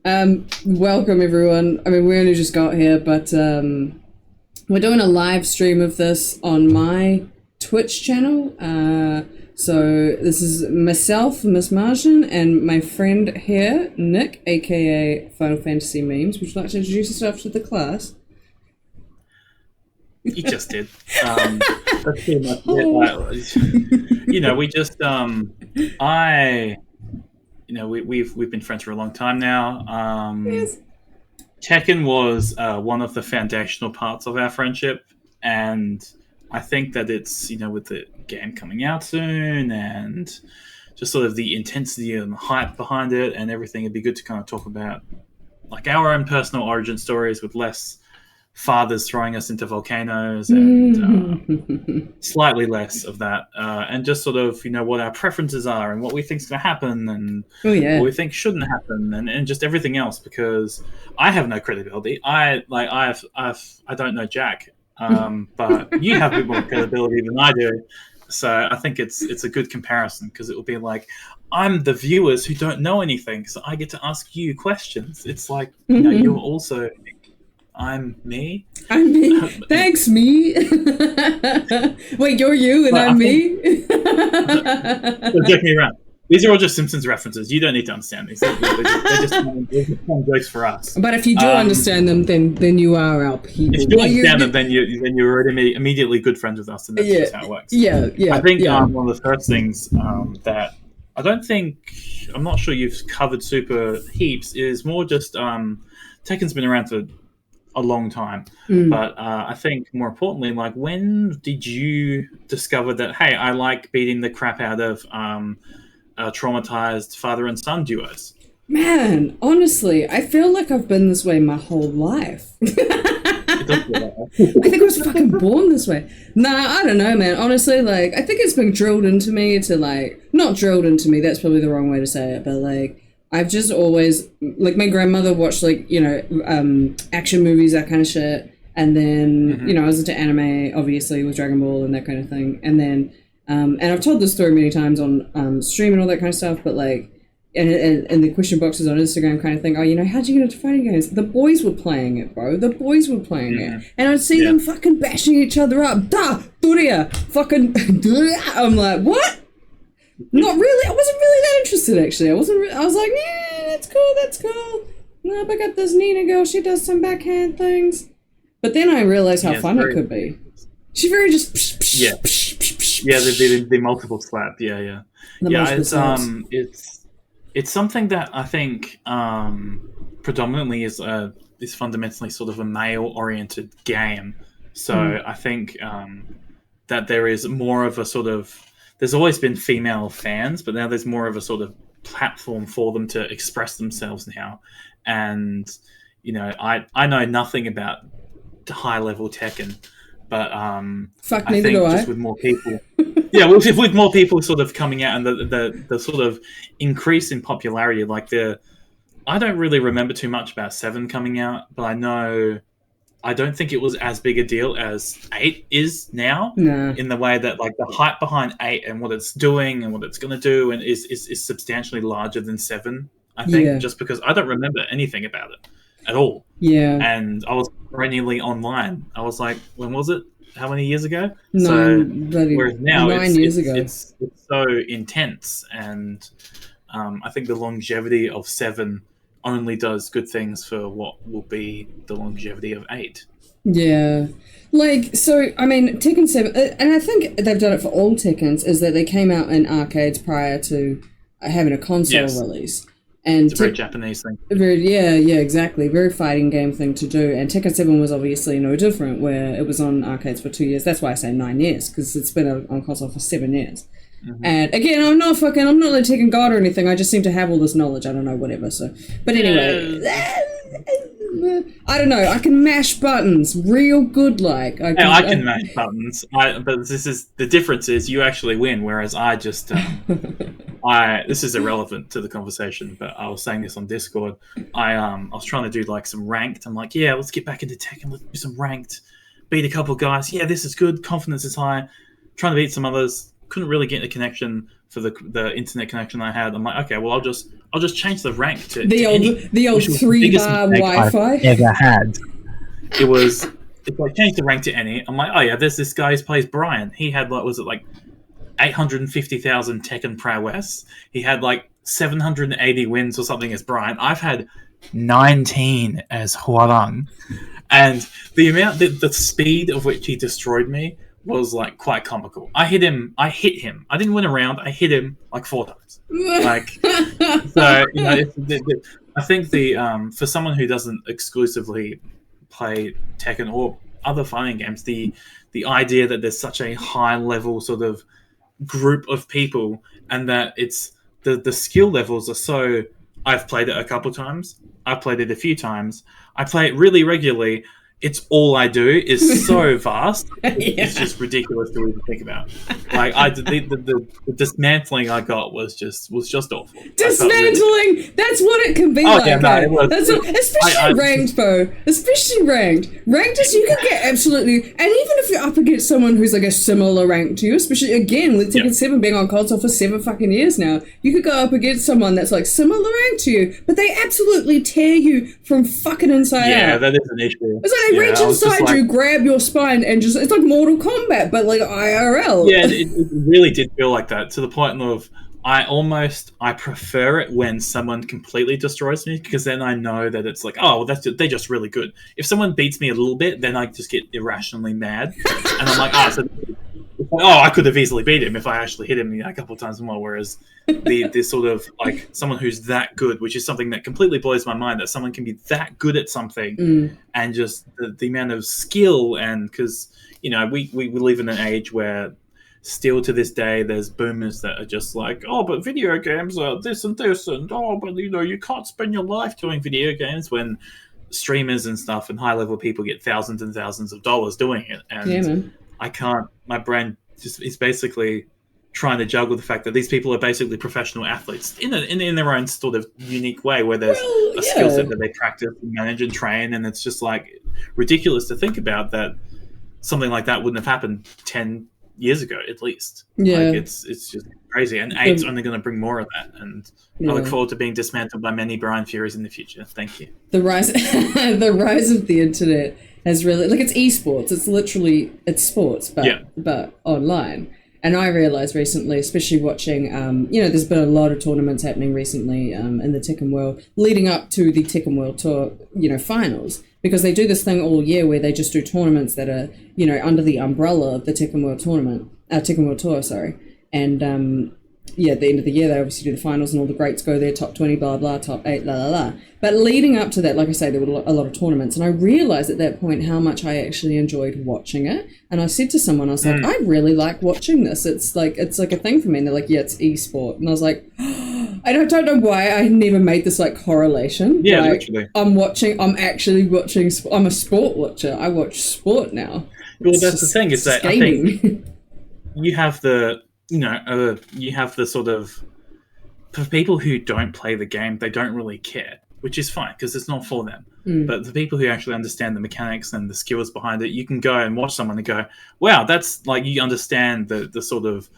Welcome everyone. I mean, we only just got here, but we're doing a live stream of this on my Twitch channel. So this is myself, Miss Majin, and my friend here, Nick, aka Final Fantasy Memes. Would you like to introduce yourself to the class? You just did. That's pretty much it. We just we've been friends for a long time now. Yes. Tekken was one of the foundational parts of our friendship, and I think that it's with the game coming out soon and just sort of the intensity and the hype behind it and everything, it'd be good to kind of talk about like our own personal origin stories with less fathers throwing us into volcanoes and slightly less of that, and just sort of what our preferences are and what we think's going to happen and what we think shouldn't happen and just everything else, because I have no credibility. I don't know Jack, but you have a bit more credibility than I do, so I think it's a good comparison, because it will be like, I'm the viewers who don't know anything, so I get to ask you questions. It's like you're also I'm me. I'm me. Thanks, me. Wait, you're you and I'm me? Don't get me wrong. These are all just Simpsons references. You don't need to understand these. They're just fun jokes for us. But if you do understand them, then you are our people. If you do understand them, then you're already immediately good friends with us, and that's just how it works. Yeah. I think one of the first things that I'm not sure you've covered super heaps, is more just Tekken's been around for a long time, but I think more importantly, like, when did you discover that, hey, I like beating the crap out of traumatized father and son duos? Man, honestly, I feel like I've been this way my whole life. I think I was fucking born this way. Nah, I don't know, man. Honestly, like, I think it's been drilled into me to, like, not drilled into me, that's probably the wrong way to say it, but like, I've just always, like, my grandmother watched, like, action movies, that kind of shit. And then, I was into anime, obviously, with Dragon Ball and that kind of thing. And then, and I've told this story many times on stream and all that kind of stuff, but, like, and the question boxes on Instagram kind of thing, how'd you get into fighting games? The boys were playing it, bro. The boys were playing it. And I'd see them fucking bashing each other up. Da! Duria! Fucking... I'm like, what? Not really. I wasn't really that interested, actually. I was like, yeah, that's cool. No, but I got this Nina girl. She does some backhand things. But then I realized how fun it could be. She's very just... The multiple slap. Yeah. It's something that I think predominantly is fundamentally sort of a male-oriented game. So I think that there is more of a sort of... There's always been female fans, but now there's more of a sort of platform for them to express themselves now. And, I know nothing about high-level Tekken, but I think just with more people... with more people sort of coming out and the sort of increase in popularity, like I don't really remember too much about 7 coming out, but I don't think it was as big a deal as 8 is now. Nah. In the way that, like, the hype behind 8 and what it's doing and what it's going to do and is substantially larger than 7, I think, just because I don't remember anything about it at all. Yeah. And I was perennially online. I was like, when was it? How many years ago? Whereas now 9 years ago. It's so intense, and I think the longevity of 7 only does good things for what will be the longevity of 8. Yeah. Like, so, I mean, Tekken 7, and I think they've done it for all Tekkens, is that they came out in arcades prior to having a console release. And it's a very Japanese thing. Yeah, exactly. Very fighting game thing to do. And Tekken 7 was obviously no different, where it was on arcades for 2 years. That's why I say 9 years, because it's been on console for 7 years. And again, I'm not like Tekken God or anything. I just seem to have all this knowledge. I don't know, whatever. So, but anyway, I don't know. I can mash buttons real good. Like I can mash buttons. But the difference is you actually win, whereas I just this is irrelevant to the conversation. But I was saying this on Discord. I was trying to do like some ranked. I'm like, yeah, let's get back into Tekken. Let's do some ranked. Beat a couple of guys. Yeah, this is good. Confidence is high. Trying to beat some others. Couldn't really get a connection for the internet connection I had. I'm like, okay, well, I'll just I'll just change the rank to the old any, the old 3-bar Wi-Fi I've ever had. It was. If I change the rank to any, I'm like, oh yeah, there's this guy who plays Brian. He had like, was it like 850,000 Tekken prowess? He had like 780 wins or something as Brian. I've had 19 as Huarang, and the speed of which he destroyed me was like quite comical. I hit him. I didn't win a round. I hit him like 4 times. Like, so you know, I think for someone who doesn't exclusively play Tekken or other fighting games, the idea that there's such a high level sort of group of people, and that it's the skill levels are so. I've played it a couple times. I've played it a few times. I play it really regularly. It's all I do is so vast. It's just ridiculous to even think about. Like the dismantling I got was just awful. Dismantling. That's what it can be like. Yeah, no, it was. Especially ranked, Bo. Especially ranked. Ranked is you can get absolutely, and even if you're up against someone who's like a similar rank to you, especially again with Tekken 7 being on console for 7 fucking years now, you could go up against someone that's like similar rank to you, but they absolutely tear you from fucking inside out. Yeah, that is an issue. It's like they reach inside you, grab your spine, and just, it's like Mortal Kombat, but like IRL. Yeah, it really did feel like that, to the point of I prefer it when someone completely destroys me, because then I know that it's like, oh, well, they're just really good. If someone beats me a little bit, then I just get irrationally mad, and I'm like, I could have easily beat him if I actually hit him a couple of times more. Whereas the sort of like someone who's that good, which is something that completely blows my mind, that someone can be that good at something, and just the amount of skill, and because we live in an age where still to this day there's boomers that are just like, oh, but video games are this and this, and oh, but you can't spend your life doing video games, when streamers and stuff and high level people get thousands and thousands of dollars doing it. And yeah, man. I can't. My brain just is basically trying to juggle the fact that these people are basically professional athletes in their own sort of unique way, where there's a skill set that they practice and manage and train, and it's just like ridiculous to think about that something like that wouldn't have happened 10 years ago at least. Yeah, like it's just crazy, and 8's only going to bring more of that, and I look forward to being dismantled by many Brian Furies in the future. Thank you. The rise of the internet has really, like, it's esports. It's literally, it's sports, but online. And I realized recently, especially watching, there's been a lot of tournaments happening recently in the Tekken World, leading up to the Tekken World Tour, finals, because they do this thing all year where they just do tournaments that are, under the umbrella of the Tekken World Tekken World Tour, sorry. And at the end of the year, they obviously do the finals, and all the greats go there, top 20, blah, blah, top 8, la, la, la. But leading up to that, like I say, there were a lot of tournaments, and I realized at that point how much I actually enjoyed watching it. And I said to someone, I was like, I really like watching this. It's like a thing for me. And they're like, yeah, it's esport. And I was like, I don't know why I never made this like correlation. Yeah, like, literally. I'm actually watching, I'm a sport watcher. I watch sport now. Well, that's the thing, is that gaming. I think you have the sort of, for people who don't play the game, they don't really care, which is fine because it's not for them. But the people who actually understand the mechanics and the skills behind it, you can go and watch someone and go, wow, that's like, you understand the sort of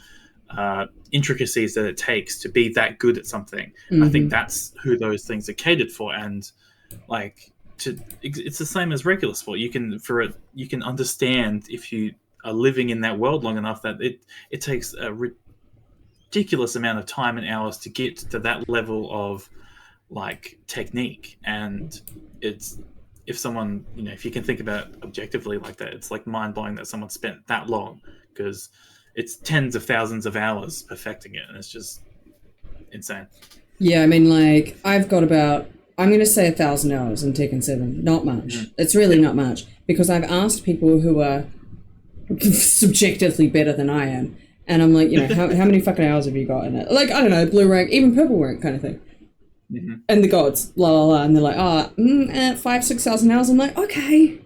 intricacies that it takes to be that good at something. I think that's who those things are catered for. And like, it's the same as regular sport. You can understand, if you are living in that world long enough, that it takes a ridiculous amount of time and hours to get to that level of like technique. And it's, if someone, if you can think about it objectively like that, it's like mind-blowing that someone spent that long, because it's tens of thousands of hours perfecting it, and it's just insane. Yeah, I mean, like, I've got about, I'm going to say 1,000 hours in Tekken 7. Not much. It's really not much, because I've asked people who are subjectively better than I am, and I'm like, how many fucking hours have you got in it? Like, I don't know, blue rank, even purple rank kind of thing. And the gods, la la la, and they're like, 5,000-6,000 hours. I'm like, okay,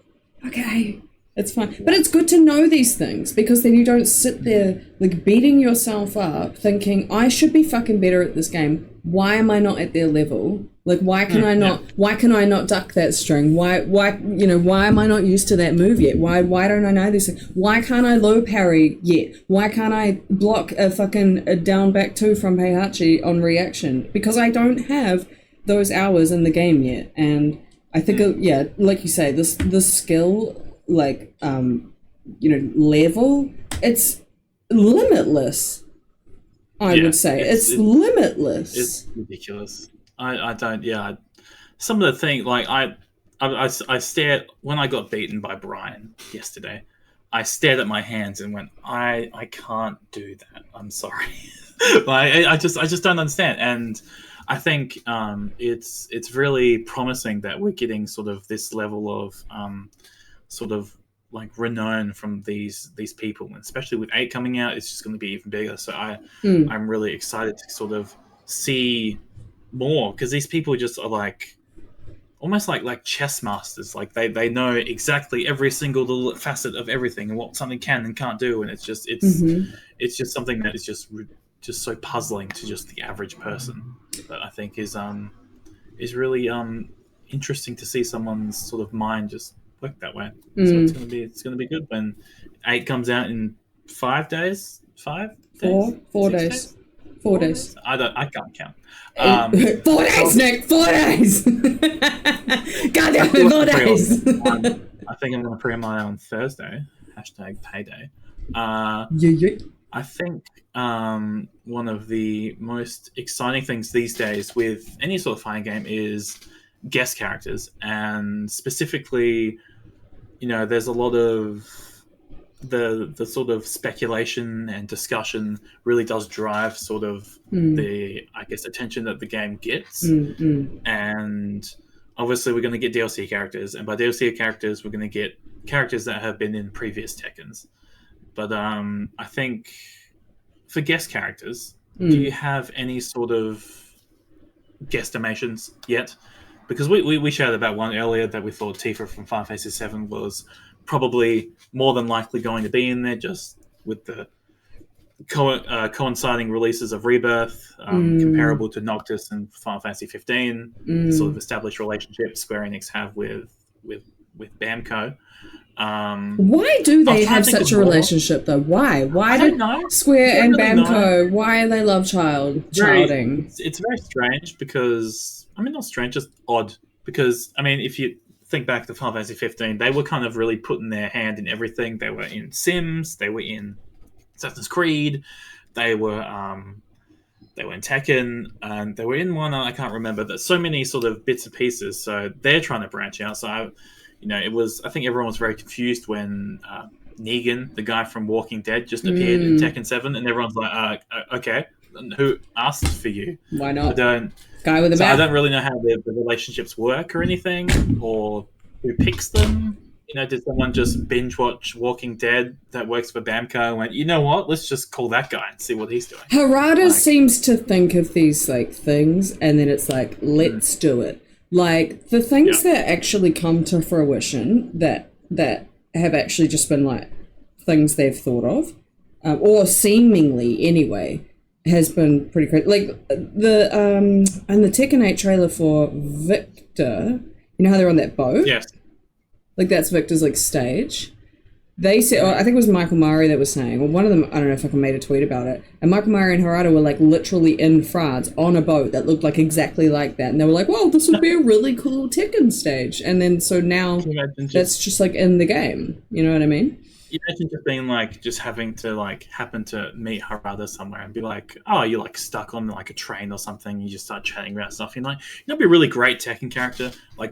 it's fine. But it's good to know these things, because then you don't sit there like beating yourself up thinking, I should be fucking better at this game why am I not at their level? Like, why can I not? Yeah. Why can I not duck that string? Why am I not used to that move yet? Why don't I know this? Why can't I low parry yet? Why can't I block a down back 2 from Heihachi on reaction? Because I don't have those hours in the game yet. And I think, like you say, this skill, like, level, it's limitless. I would say it's limitless. It's ridiculous. I don't. Yeah, some of the things like I stared when I got beaten by Brian yesterday. I stared at my hands and went, I can't do that. I'm sorry. Like I just don't understand. And I think it's really promising that we're getting sort of this level of sort of like renown from these people, and especially with 8 coming out, it's just going to be even bigger. So I'm really excited to sort of see more, because these people just are like almost like chess masters. Like they know exactly every single little facet of everything and what something can and can't do, and it's just something that is just so puzzling to just the average person. That I think is really interesting to see someone's sort of mind just work that way. So it's gonna be good when 8 comes out in 5 days. 5 days? 4 days. 4 days. I can't count. 4 days, Nick. 4 days. Goddamn it, 4 days. I think I'm gonna pre-order on Thursday. #payday. I think one of the most exciting things these days with any sort of fighting game is guest characters, and specifically, there's a lot of the sort of speculation and discussion really does drive sort of the, I guess, attention that the game gets. And obviously we're going to get DLC characters, and by DLC characters we're going to get characters that have been in previous Tekkens. But I think for guest characters, do you have any sort of guesstimations yet? Because we shared about one earlier that we thought Tifa from Final Fantasy 7 was probably more than likely going to be in there, just with the coinciding releases of Rebirth, comparable to Noctis and Final Fantasy 15, the sort of established relationship Square Enix have with Bamco. Why do they have such a relationship though? Why do Square and Bamco, why are they love childing? It's very strange, because not strange, just odd, because if you think back to Final Fantasy 15, they were kind of really putting their hand in everything. They were in Sims, they were in Assassin's Creed, they were in Tekken, and they were in one I can't remember. There's so many sort of bits and pieces, so they're trying to branch out. So I think everyone was very confused when Negan, the guy from Walking Dead, just appeared in Tekken 7, and everyone's like, okay, who asked for you? Why not? Guy with a map. I don't really know how the relationships work or anything, or who picks them. Did someone just binge watch Walking Dead that works for Bamco and went, you know what, let's just call that guy and see what he's doing? Harada seems to think of these things, and then it's like, let's do it. Like, the things that actually come to fruition that have actually just been things they've thought of, or seemingly anyway, has been pretty crazy. Like the and the Tekken 8 trailer for Victor, how they're on that boat? Yes. Like, that's Victor's stage. They said, I think it was Michael Murray that was saying, or one of them, I don't know if I made a tweet about it, and Michael Murray and Harada were literally in France on a boat that looked exactly like that, and they were like, well, this would be a really cool Tekken stage. And then so now that's just in the game, you know what I mean? You imagine just being just having to happen to meet Harada somewhere and be like, oh, you're stuck on a train or something, you just start chatting about stuff, you're be a really great Tekken character, a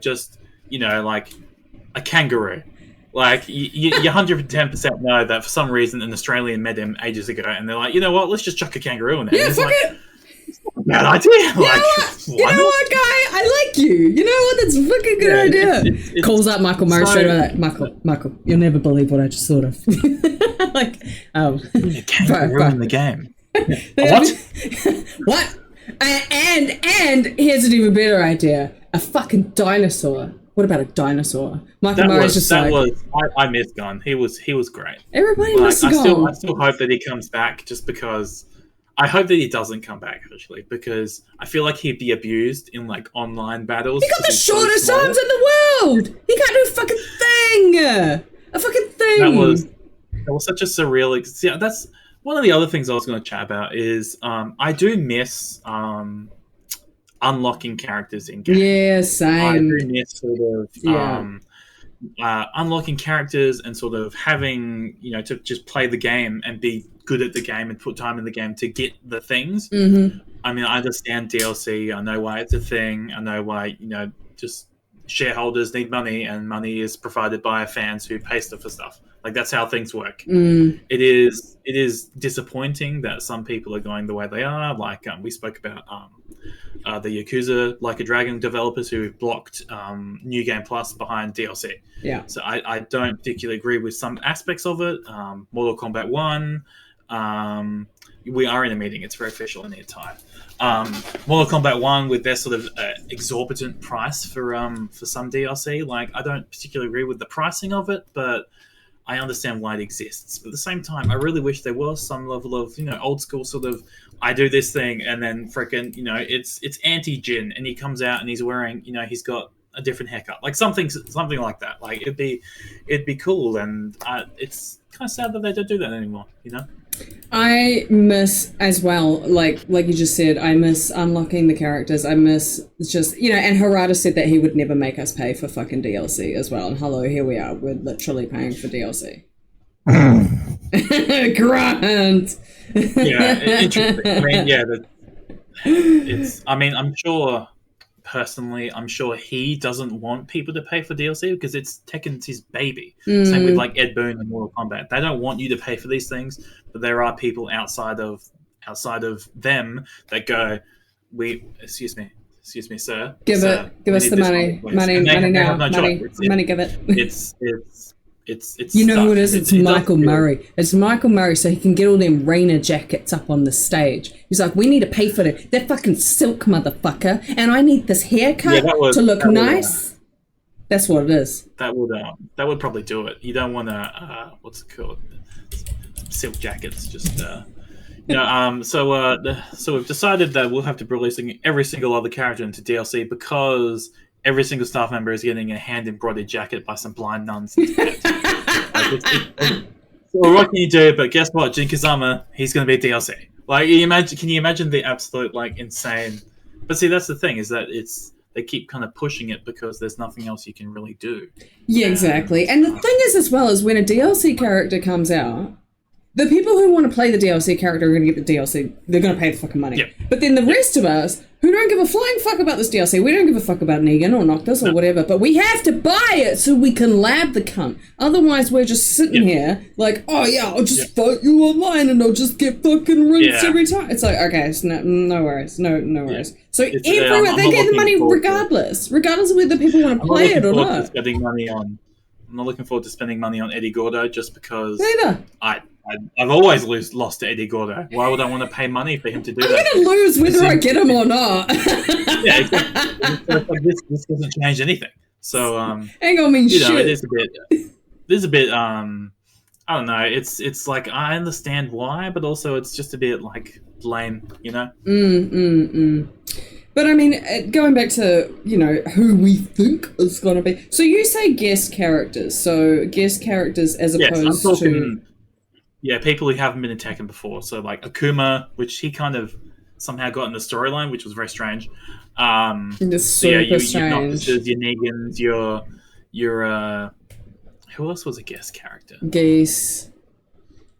kangaroo. You 110% know that for some reason an Australian met him ages ago, and they're like, you know what, let's just chuck a kangaroo in there. Yeah, fuck it. It's not a bad idea. You know what, guy? I like you. You know what? That's a fucking good idea. It's calls out Michael Murray straight away. Michael, you'll never believe what I just thought of. A kangaroo in the game. What? What? And here's an even better idea. A fucking dinosaur. What about a dinosaur? Michael Murray's just I miss Gunn. He was great. Everybody missed Gunn. I still hope that he comes back, just because I hope that he doesn't come back actually, because I feel like he'd be abused in like online battles. He got the so shortest small. arms in the world. He can't do a fucking thing. A fucking thing. That was such a surreal. Yeah, that's one of the other things I was going to chat about. Is I do miss unlocking characters in games. Yeah, same. I do miss sort of unlocking characters and sort of having, to just play the game and be good at the game and put time in the game to get the things. Mm-hmm. I mean, I understand DLC. I know why it's a thing. I know why, just shareholders need money, and money is provided by fans who pay for stuff. Like, that's how things work. It is disappointing that some people are going the way they are. Like, we spoke about the Yakuza Like a Dragon developers who blocked New Game Plus behind DLC. Yeah. So I don't particularly agree with some aspects of it. Mortal Kombat 1. We are in a meeting. It's very official. I need time. Mortal Kombat 1 with their sort of exorbitant price for some DLC. Like, I don't particularly agree with the pricing of it, but I understand why it exists. But at the same time, I really wish there was some level of, old school sort of, I do this thing and then freaking, it's anti-Jin and he comes out and he's wearing, he's got a different haircut. Like something like that. Like it'd be cool, and it's kind of sad that they don't do that anymore, I miss as well, like you just said, I miss unlocking the characters. I miss just, and Harada said that he would never make us pay for fucking DLC as well. And hello, here we are. We're literally paying for DLC. Grant! Yeah, interesting. I mean, I'm sure, personally, he doesn't want people to pay for DLC because it's Tekken's his baby. Same with like Ed Boon and Mortal Kombat. They don't want you to pay for these things, but there are people outside of them that go, excuse me, sir. Give us the money. Money now. Money, give it. It's you know who it is? It's Michael Murray. It's Michael Murray, so he can get all them Rainer jackets up on the stage. He's like, we need to pay for it. That fucking silk motherfucker, and I need this haircut to look nice. That's what it is. That would probably do it. You don't want to what's it called? Silk jackets, just so we've decided that we'll have to be releasing every single other character into DLC because every single staff member is getting a hand-embroidered jacket by some blind nuns. So what can you do? But guess what? Jin Kazama, he's going to be DLC. Like, can you imagine the absolute, like, insane... But see, that's the thing, is that they keep kind of pushing it because there's nothing else you can really do. Yeah, exactly. And the thing is, as well, is when a DLC character comes out, the people who want to play the DLC character are going to get the DLC. They're going to pay the fucking money. Yep. But then the rest of us, who don't give a flying fuck about this DLC, we don't give a fuck about Negan or Noctis or whatever, but we have to buy it so we can lab the cunt. Otherwise, we're just sitting here like, oh yeah, I'll just vote you online and I'll just get fucking rinsed every time. It's like, okay, so no worries. No worries. Yeah. So everyone, they get the money regardless of whether people want to play it or not. I'm not looking forward to spending money on Eddie Gordo just because Neither. I've always lost to Eddie Gordo. Why would I want to pay money for him to do that? I'm going to lose whether I get him or not. Yeah, exactly. This doesn't change anything. So, hang on, shit. It is a bit, I don't know. It's like, I understand why, but also it's just a bit like lame, But I mean, going back to, who we think is going to be. So you say guest characters. So guest characters as opposed to... Yeah, people who haven't been in Tekken before. So like Akuma, which he kind of somehow got in the storyline, which was very strange. It's super strange. Your Noctises, your Negans, your who else was a guest character? Geese.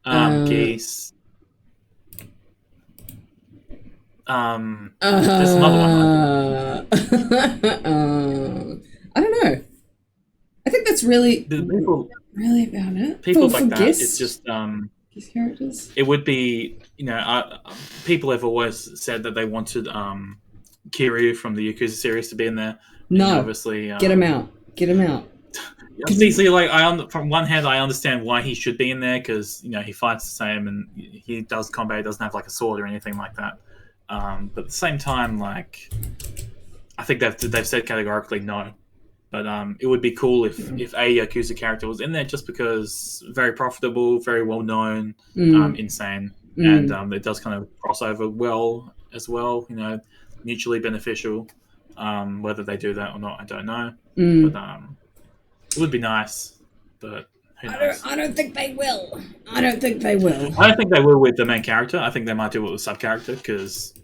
Geese. There's another one. I don't know. I think that's really really about it. People like that. Guests? It's just these characters. It would be, people have always said that they wanted Kiryu from the Yakuza series to be in there. No, and obviously, get him out. See, like from one hand, I understand why he should be in there because he fights the same and he does combat. He doesn't have like a sword or anything like that. But at the same time, like I think they've said categorically no. But it would be cool if a Yakuza character was in there just because very profitable, very well known, insane. and it does kind of cross over well as well. You know, mutually beneficial. Whether they do that or not, I don't know. But it would be nice. But who knows? I don't think they will. I don't think they will. I don't think they will with the main character. I think they might do it with sub character because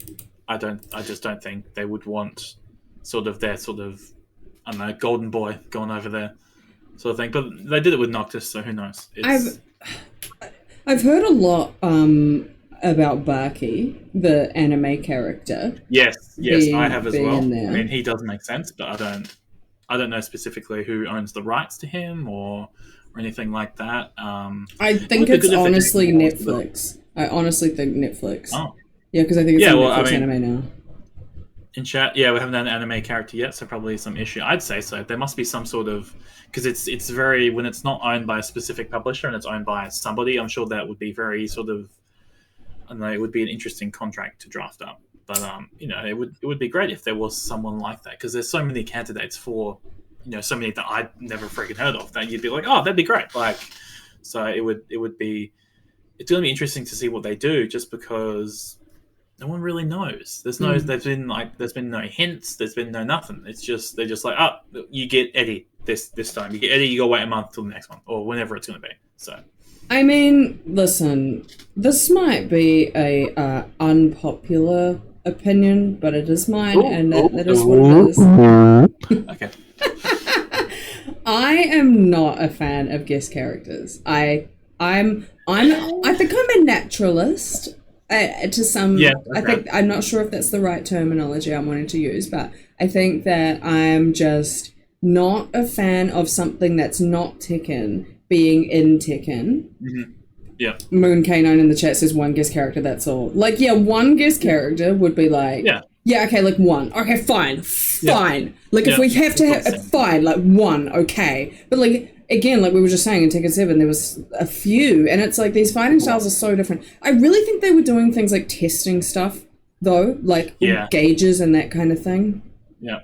I just don't think they would want sort of their sort of, I don't know, golden boy going over there sort of thing. But they did it with Noctis, so who knows? I've heard a lot about Baki, the anime character. Yes, I have as well. I mean, he does make sense, but I don't know specifically who owns the rights to him or anything like that. I think it's honestly Netflix. I honestly think Netflix. Oh. Yeah, because I think it's Netflix anime now. In chat, we haven't had an anime character yet, so probably some issue. I'd say so. There must be some sort of, because it's very, when it's not owned by a specific publisher and it's owned by somebody, I'm sure that would be very sort of, I don't know, it would be an interesting contract to draft up. But you know, it would be great if there was someone like that, because there's so many candidates for, you know, so many that I'd never freaking heard of that you'd be like, oh, that'd be great. Like, so it would be, it's going to be interesting to see what they do, just because no one really knows. There's been no hints. There's been no nothing. It's just, they're just like, oh, you get Eddie this time. You get Eddie. You got to wait a month till the next one or whenever it's going to be. So. I mean, listen, this might be a unpopular opinion, but it is mine, and that is what it is. Okay. I am not a fan of guest characters. I think I'm a naturalist to some. Yeah, okay. I'm not sure if that's the right terminology I'm wanting to use, but I think that I'm just not a fan of something that's not Tekken being in Tekken. Mm-hmm. Yeah. Moon K9 in the chat says one guest character, that's all. Like, yeah, one guest character would be like, yeah, okay, like one. Okay, fine. Like, if we have to have, fine, like one, okay. But, like, again, like we were just saying in Tekken 7, there was a few, and it's like these fighting styles are so different. I really think they were doing things like testing stuff, though, like gauges and that kind of thing. Yeah.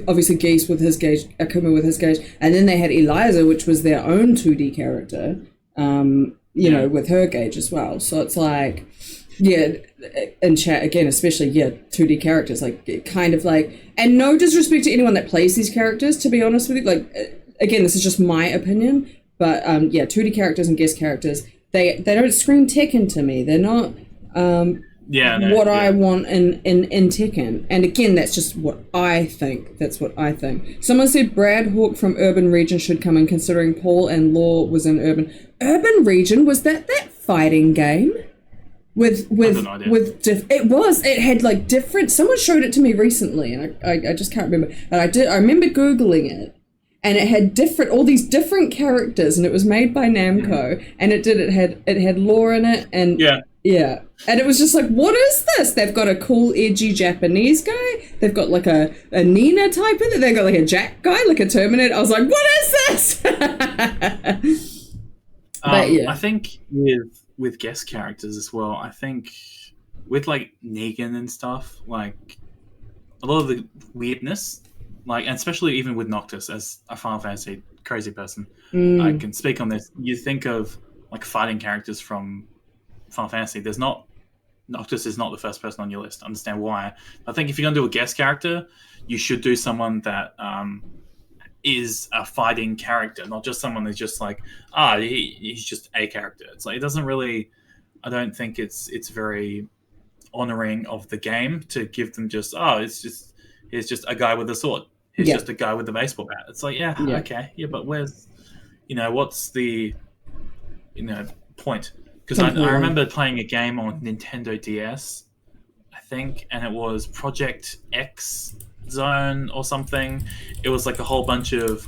Obviously Geese with his gauge, Akuma with his gauge, and then they had Eliza, which was their own 2D character, you know, with her gauge as well. So it's like, in chat again, especially 2D characters, like kind of like, and no disrespect to anyone that plays these characters, to be honest with you, like again, this is just my opinion, but 2D characters and guest characters, they don't scream Tekken to me. They're not I want in Tekken. And again, that's just what I think. That's what I think. Someone said Brad Hawk from Urban Region should come in, considering Paul and Law was in Urban Region. Was that fighting game? It had like different, someone showed it to me recently and I just can't remember. And I remember Googling it, and it had all these different characters, and it was made by Namco, and it had Law in it, and yeah. And it was just like, what is this? They've got a cool, edgy Japanese guy. They've got like a Nina type in it. They've got like a Jack guy, like a Terminator. I was like, what is this? But I think with guest characters as well, I think with like Negan and stuff, like a lot of the weirdness, like, and especially even with Noctis as a Final Fantasy crazy person, I can speak on this. You think of like fighting characters from Final Fantasy, Noctis is not the first person on your list. I understand why. I think if you're going to do a guest character, you should do someone that is a fighting character, not just someone who's just like, he's just a character. It's like, it doesn't really, I don't think it's very honoring of the game to give them just, here's just a guy with a sword. Here's just a guy with a baseball bat. It's like, okay. Yeah, but where's, what's the, point? Because I remember playing a game on Nintendo DS, I think, and it was Project X Zone or something. It was like a whole bunch of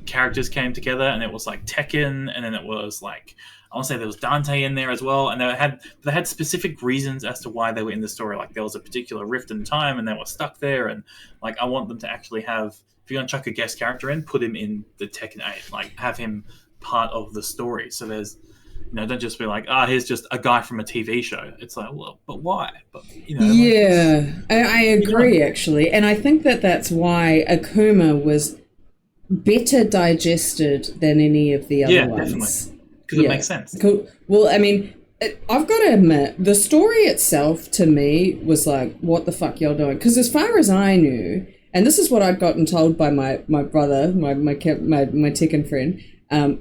characters came together, and it was like Tekken, and then it was like, I want to say there was Dante in there as well, and they had specific reasons as to why they were in the story. Like there was a particular rift in time, and they were stuck there, and like I want them to actually have, if you're gonna chuck a guest character in, put him in the Tekken 8, like have him part of the story. So there's, don't just be like, here's just a guy from a TV show. It's like, well, but why? But I agree actually, and I think that's why Akuma was better digested than any of the other ones. Definitely. because it makes sense. Cool. Well, I mean, I've got to admit, the story itself to me was like, what the fuck y'all doing? Because as far as I knew, and this is what I'd gotten told by my brother, my Tekken friend,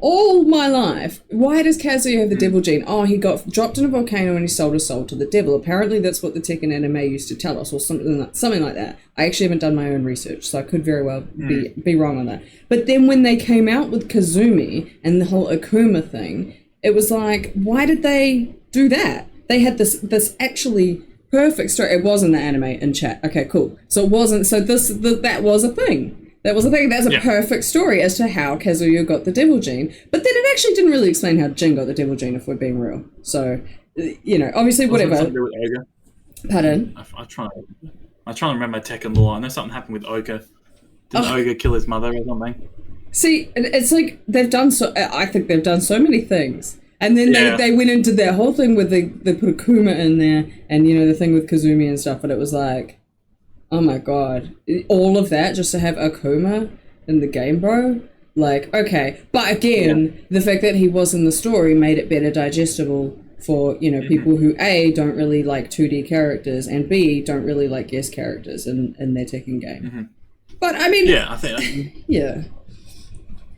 all my life. Why does Kazuya have the devil gene? Oh, he got dropped in a volcano and he sold his soul to the devil. Apparently, that's what the Tekken anime used to tell us, or something like that. I actually haven't done my own research, so I could very well be wrong on that. But then when they came out with Kazumi and the whole Akuma thing, it was like, why did they do that? They had this actually perfect story. It was in the anime in chat. Okay, cool. So it wasn't. So that was a thing. That was a thing. That's a perfect story as to how Kazuya got the devil gene. But then it actually didn't really explain how Jin got the devil gene, if we're being real. So, obviously, whatever. Something to do with Ogre? Pardon? I'm trying to remember Tekken lore. I know something happened with Ogre. Didn't Ogre kill his mother or something? See, it's like they've done so. I think they've done so many things. And then they went into that whole thing with they put Akuma in there, and the thing with Kazumi and stuff. And it was like, oh my god, all of that just to have Akuma in the game, bro? Like, okay. But again, the fact that he was in the story made it better digestible for, people who A, don't really like 2D characters, and B, don't really like guest characters in their Tekken game. Mm-hmm. But I mean... Yeah, I think... yeah.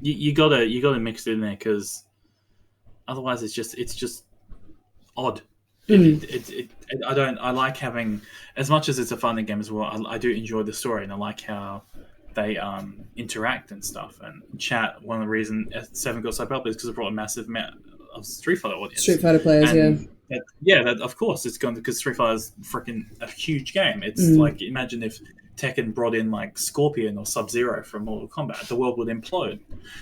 You gotta mix it in there, because otherwise it's just odd. I like having, as much as it's a fun game as well, I do enjoy the story, and I like how they interact and stuff and chat. One of the reasons 7 got so popular is because it brought a massive amount of Street Fighter audience. Street Fighter players, that, of course it's gone, because Street Fighter is freaking a huge game. It's like, imagine if Tekken brought in like Scorpion or Sub-Zero from Mortal Kombat, the world would implode.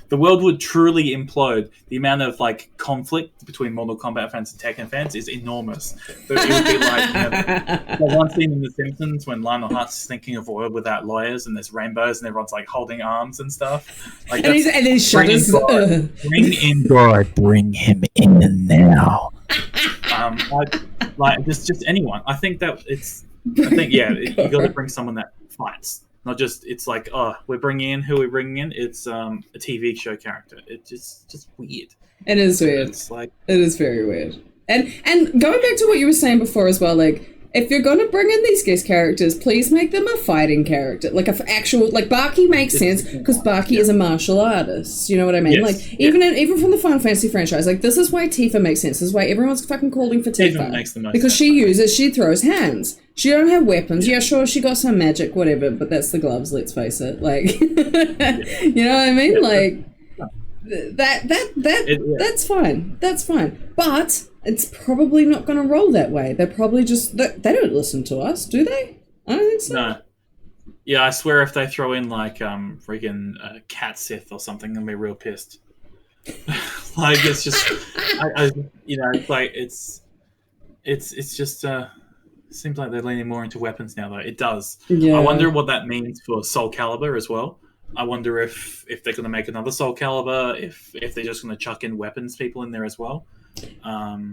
The world would truly implode. The amount of like conflict between Mortal Kombat fans and Tekken fans is enormous. But it would be like, the one scene in The Simpsons when Lionel Hutz is thinking of a world without lawyers, and there's rainbows and everyone's like holding arms and stuff. Like, and then shudders. Bring in God, bring him in now. Just anyone. I think you got to bring someone that fights, not just it's like, oh, who we're bringing in. It's a TV show character. It's just weird. It is weird. It's like, it is very weird. And going back to what you were saying before as well, like, if you're going to bring in these guest characters, please make them a fighting character. Like, like, Baki makes sense, because Baki is a martial artist. You know what I mean? Yes. Like, even from the Final Fantasy franchise, like, this is why Tifa makes sense. This is why everyone's fucking calling for Tifa. Makes the most because sense. she throws hands. She don't have weapons. Yeah, sure, she got some magic, whatever, but that's the gloves, let's face it. Like, you know what I mean? Like, that's fine. That's fine. But it's probably not going to roll that way. They're probably just... They don't listen to us, do they? I don't think so. No. Yeah, I swear if they throw in, like, freaking Cat Sith or something, they'll be real pissed. Like, it's just... it's like, it's just... seems like they're leaning more into weapons now, though. It does. Yeah. I wonder what that means for Soul Calibur as well. I wonder if they're going to make another Soul Calibur, if they're just going to chuck in weapons people in there as well.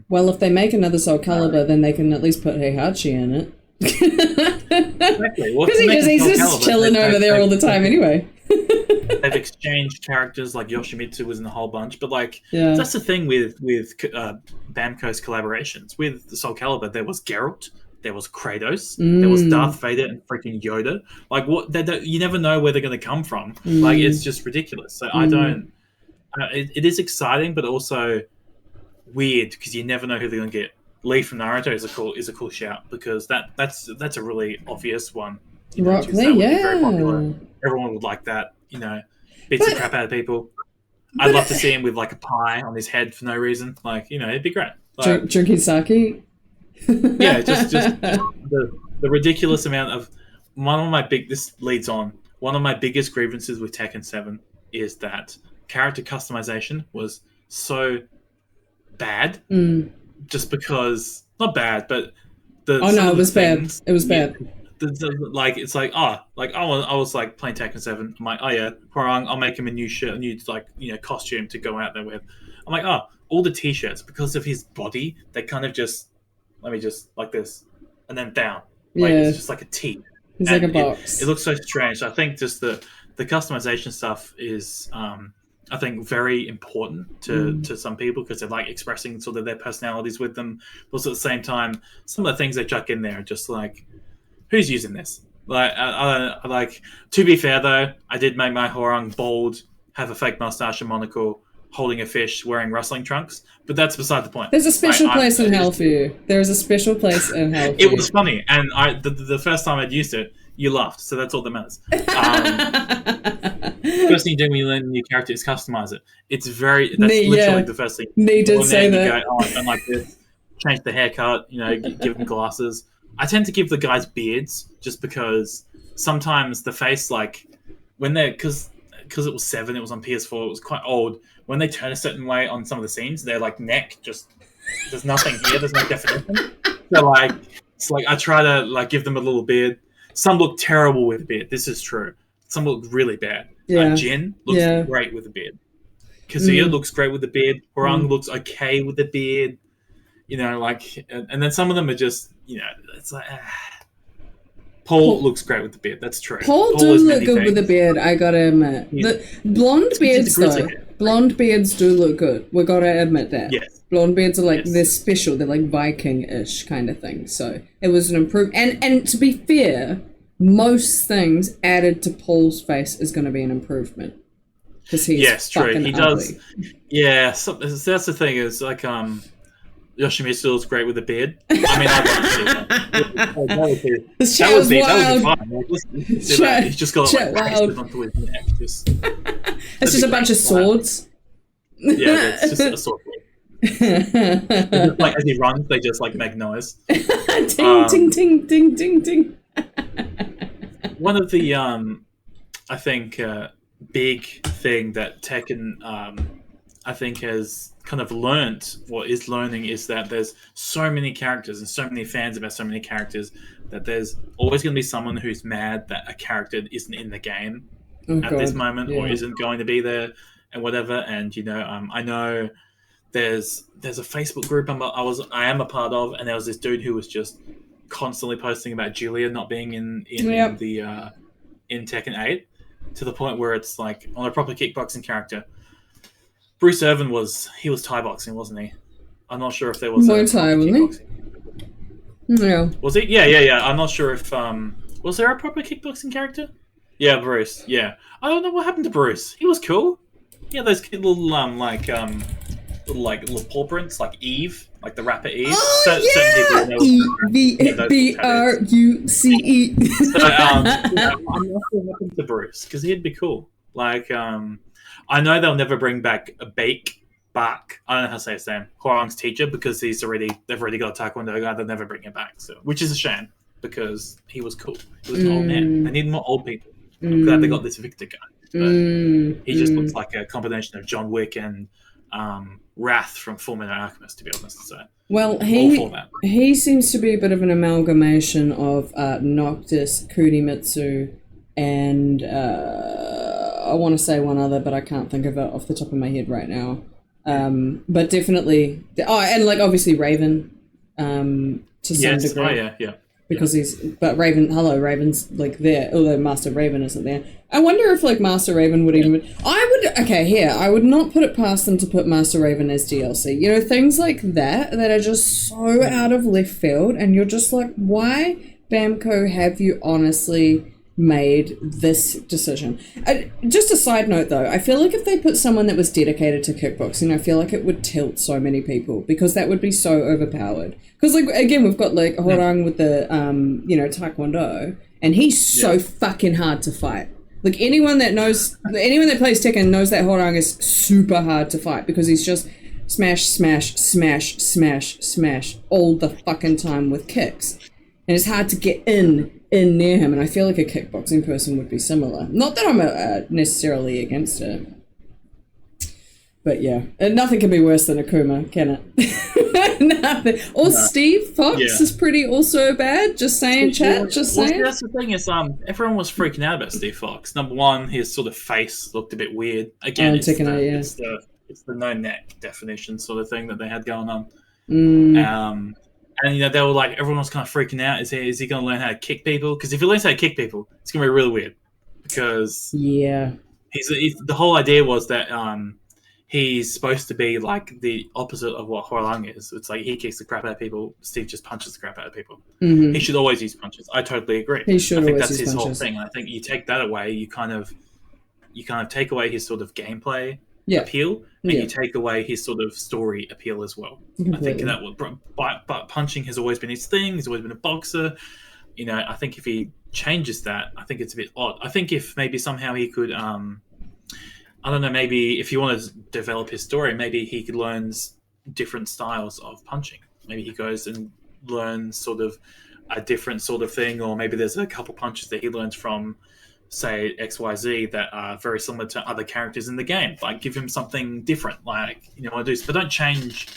Well, if they make another Soul Calibur, then they can at least put Heihachi in it. Exactly. Because he's just chilling over there all the time anyway. They've exchanged characters, like Yoshimitsu was in a whole bunch, but like that's the thing with Bamco's collaborations. With the Soul Calibur, there was Geralt, there was Kratos, there was Darth Vader and freaking Yoda. Like, what? You never know where they're going to come from. Like, it's just ridiculous. So I don't. It is exciting, but also weird, because you never know who they're going to get. Lee from Naruto is a cool shout, because that's a really obvious one. Rock Lee, very popular. Everyone would like that. Beats the crap out of people. I'd love to see him with like a pie on his head for no reason. Like, it'd be great. Like, drinking sake. Yeah, just the ridiculous amount of this leads on. One of my biggest grievances with Tekken 7 is that character customization was so bad. Just because, not bad, but it was bad. It was bad. I was like playing Tekken 7. I'm like, oh yeah, Hwarang, I'll make him a new shirt, a new costume to go out there with. I'm like, oh, all the t-shirts, because of his body, they kind of just, let me just like this, and then down. Like, it's just like a T. It's like a box. It looks so strange. I think just the customization stuff is I think very important to some people because they like expressing sort of their personalities with them. But also at the same time, some of the things they chuck in there are just like, who's using this? Like, like to be fair though, I did make my Horang bald, have a fake mustache and monocle, holding a fish, wearing wrestling trunks. But that's beside the point. There's a special place in hell for you. There is a special place in hell for you. It was funny, and the first time I'd used it, you laughed, so that's all that matters. First thing you do when you learn a new character is customize it. It's literally the first thing. Nee did say that. You go, I don't like this. Change the haircut, give them glasses. I tend to give the guys beards just because sometimes the face, like, when they're, because it was 7, it was on PS4, it was quite old. When they turn a certain way on some of the scenes, their, like, neck just, there's nothing here, there's no definition. So, like, it's like I try to, like, give them a little beard. Some look terrible with a beard, this is true. Some look really bad. Jin looks great with a beard. Kazuya looks great with a beard. Horang looks okay with a beard. And then some of them are just, it's like, Paul looks great with the beard. That's true. Paul do look good with the beard, I gotta admit. The blonde beards, though. Blonde beards do look good. We gotta admit that. Yes. Blonde beards are like, they're special. They're like Viking-ish kind of thing. So it was an improvement. And to be fair, most things added to Paul's face is going to be an improvement. Because he's fucking ugly. Does. Yeah, so that's the thing is, like, Yoshimitsu looks great with a beard. I mean, I'd love to see that. That would be fine. Like, listen, he's just got like bracelets onto his neck. It's just a bunch of swords. Yeah, it's just a sword. Just, like, as he runs, they just like make noise. Ting, ting, ting, ting, ting, ting. One of the, I think, big thing that Tekken, I think, has kind of learnt, or is learning, is that there's so many characters and so many fans about so many characters that there's always going to be someone who's mad that a character isn't in the game this moment or isn't going to be there and whatever. And, I know there's a Facebook group I am a part of, and there was this dude who was just constantly posting about Julia not being in Tekken 8 to the point where it's like on a proper kickboxing character. Bruce Irvin he was Thai boxing, wasn't he? I'm not sure if there was Muay Thai, wasn't he? Yeah. Was he? Yeah. I'm not sure if was there a proper kickboxing character? Yeah, Bruce. Yeah. I don't know what happened to Bruce. He was cool. Yeah, those little little paw prints, like Eve, like the rapper Eve. Oh, EVBRUCE. So, I'm not sure what happened to Bruce because he'd be cool. Like, I know they'll never bring back back. I don't know how to say his name. Hwarang's teacher, because they've already got a Taekwondo guy. They'll never bring him back. So, which is a shame because he was cool. He was an old man. They need more old people. I'm glad they got this Victor guy. But he just looks like a combination of John Wick and Wrath from Fullmetal Alchemist, to be honest. So, well, he seems to be a bit of an amalgamation of Noctis, Kurimitsu, and I want to say one other, but I can't think of it off the top of my head right now. But definitely, and like obviously Raven, to some degree. Oh yeah. Because Raven's like there, although Master Raven isn't there. I wonder if like Master Raven would even. I would not put it past them to put Master Raven as DLC. Things like that are just so out of left field, and you're just like, why, Bamco, have you honestly made this decision? Just a side note though, I feel like if they put someone that was dedicated to kickboxing, I feel like it would tilt so many people because that would be so overpowered. Because like again, we've got like Horang with the Taekwondo, and he's so fucking hard to fight. Like anyone that plays Tekken knows that Horang is super hard to fight because he's just smash, smash, smash, smash, smash all the fucking time with kicks. And it's hard to get in near him, and I feel like a kickboxing person would be similar. Not that I'm necessarily against it. But yeah, and nothing can be worse than Akuma, can it? Nothing. Or Steve Fox is pretty also bad. Just saying, chat. Just saying. That's the thing is, everyone was freaking out about Steve Fox. Number one, his sort of face looked a bit weird. Again, it's the no neck definition sort of thing that they had going on. And they were like, everyone was kind of freaking out. Is he going to learn how to kick people? Because if he learns how to kick people, it's going to be really weird. Because he's the whole idea was that he's supposed to be like the opposite of what Huarlang is. It's like he kicks the crap out of people. Steve just punches the crap out of people. Mm-hmm. He should always use punches. I totally agree. He should I think always that's use his whole punches. thing. I think you take that away, you kind of take away his sort of gameplay Yeah. appeal, and Yeah. you take away his sort of story appeal as well. I think Completely. that would, but punching has always been his thing. He's always been a boxer. You know, I think if he changes that, I think it's a bit odd. I think if maybe somehow he could, I don't know, maybe if you want to develop his story, maybe he could learn different styles of punching. Maybe he goes and learns sort of a different sort of thing, or maybe there's a couple punches that he learns from, say, XYZ that are very similar to other characters in the game. Like, give him something different, like, you know, do. But don't change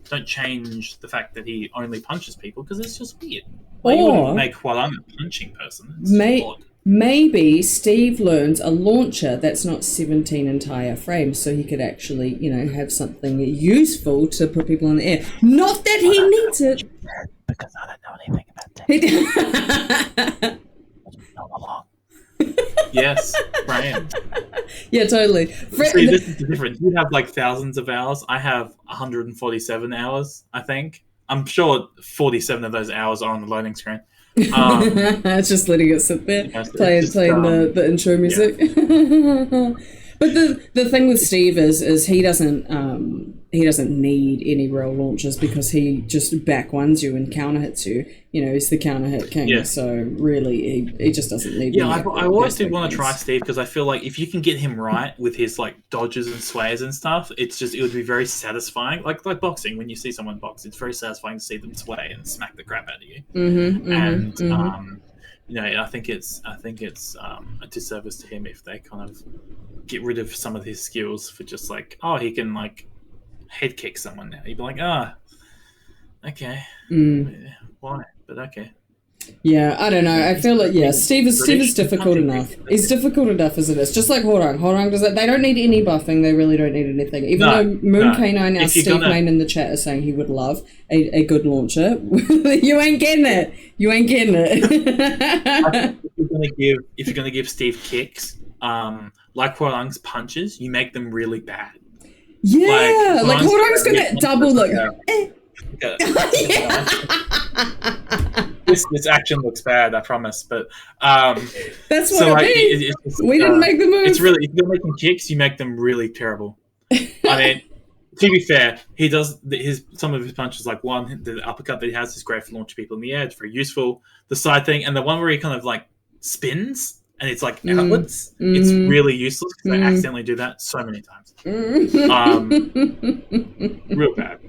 the fact that he only punches people, because it's just weird. Like, you wouldn't make Huarlang a punching person. It's odd. Maybe Steve learns a launcher that's not 17 entire frames, so he could actually, you know, have something useful to put people in the air. Not that he needs it. Because I don't know anything about that. Yes, Brian. Yeah, totally. See, this is the difference. You have like thousands of hours. I have 147 hours, I think. I'm sure 47 of those hours are on the loading screen. It's just letting it sit there, playing the intro music. Yeah. But the thing with Steve is he doesn't need any real launches, because he just back ones you and counter hits you. You know, he's the counter hit king. Yeah. So really, he just doesn't need. Yeah, I always do want to try Steve, because I feel like if you can get him right with his like dodges and sways and stuff, it would be very satisfying. Like boxing, when you see someone box, it's very satisfying to see them sway and smack the crap out of you. You know, I think it's a disservice to him if they kind of get rid of some of his skills for just like, oh, he can like head kick someone now. You'd be like, okay, why? But okay. Yeah, I don't know. I feel like Steve is difficult enough. He's difficult enough as it is. Just like Huarlang. Huarlang does that. They don't need any buffing. They really don't need anything. Even though Moon K9, our Steve Main in the chat, is saying he would love a good launcher. You ain't getting it. You ain't getting it. If you're gonna give Steve kicks, like Huarlang's punches, you make them really bad. Yeah, like Huarlang's gonna double look. This action looks bad, I promise, but that's what I mean. We didn't make the move. It's really, if you're making kicks, you make them really terrible. I mean, to be fair, he does some of his punches, like the uppercut that he has is great for launching people in the air. It's very useful. The side thing, and the one where he kind of like spins and it's like outwards. It's really useless, because I accidentally do that so many times. Real bad.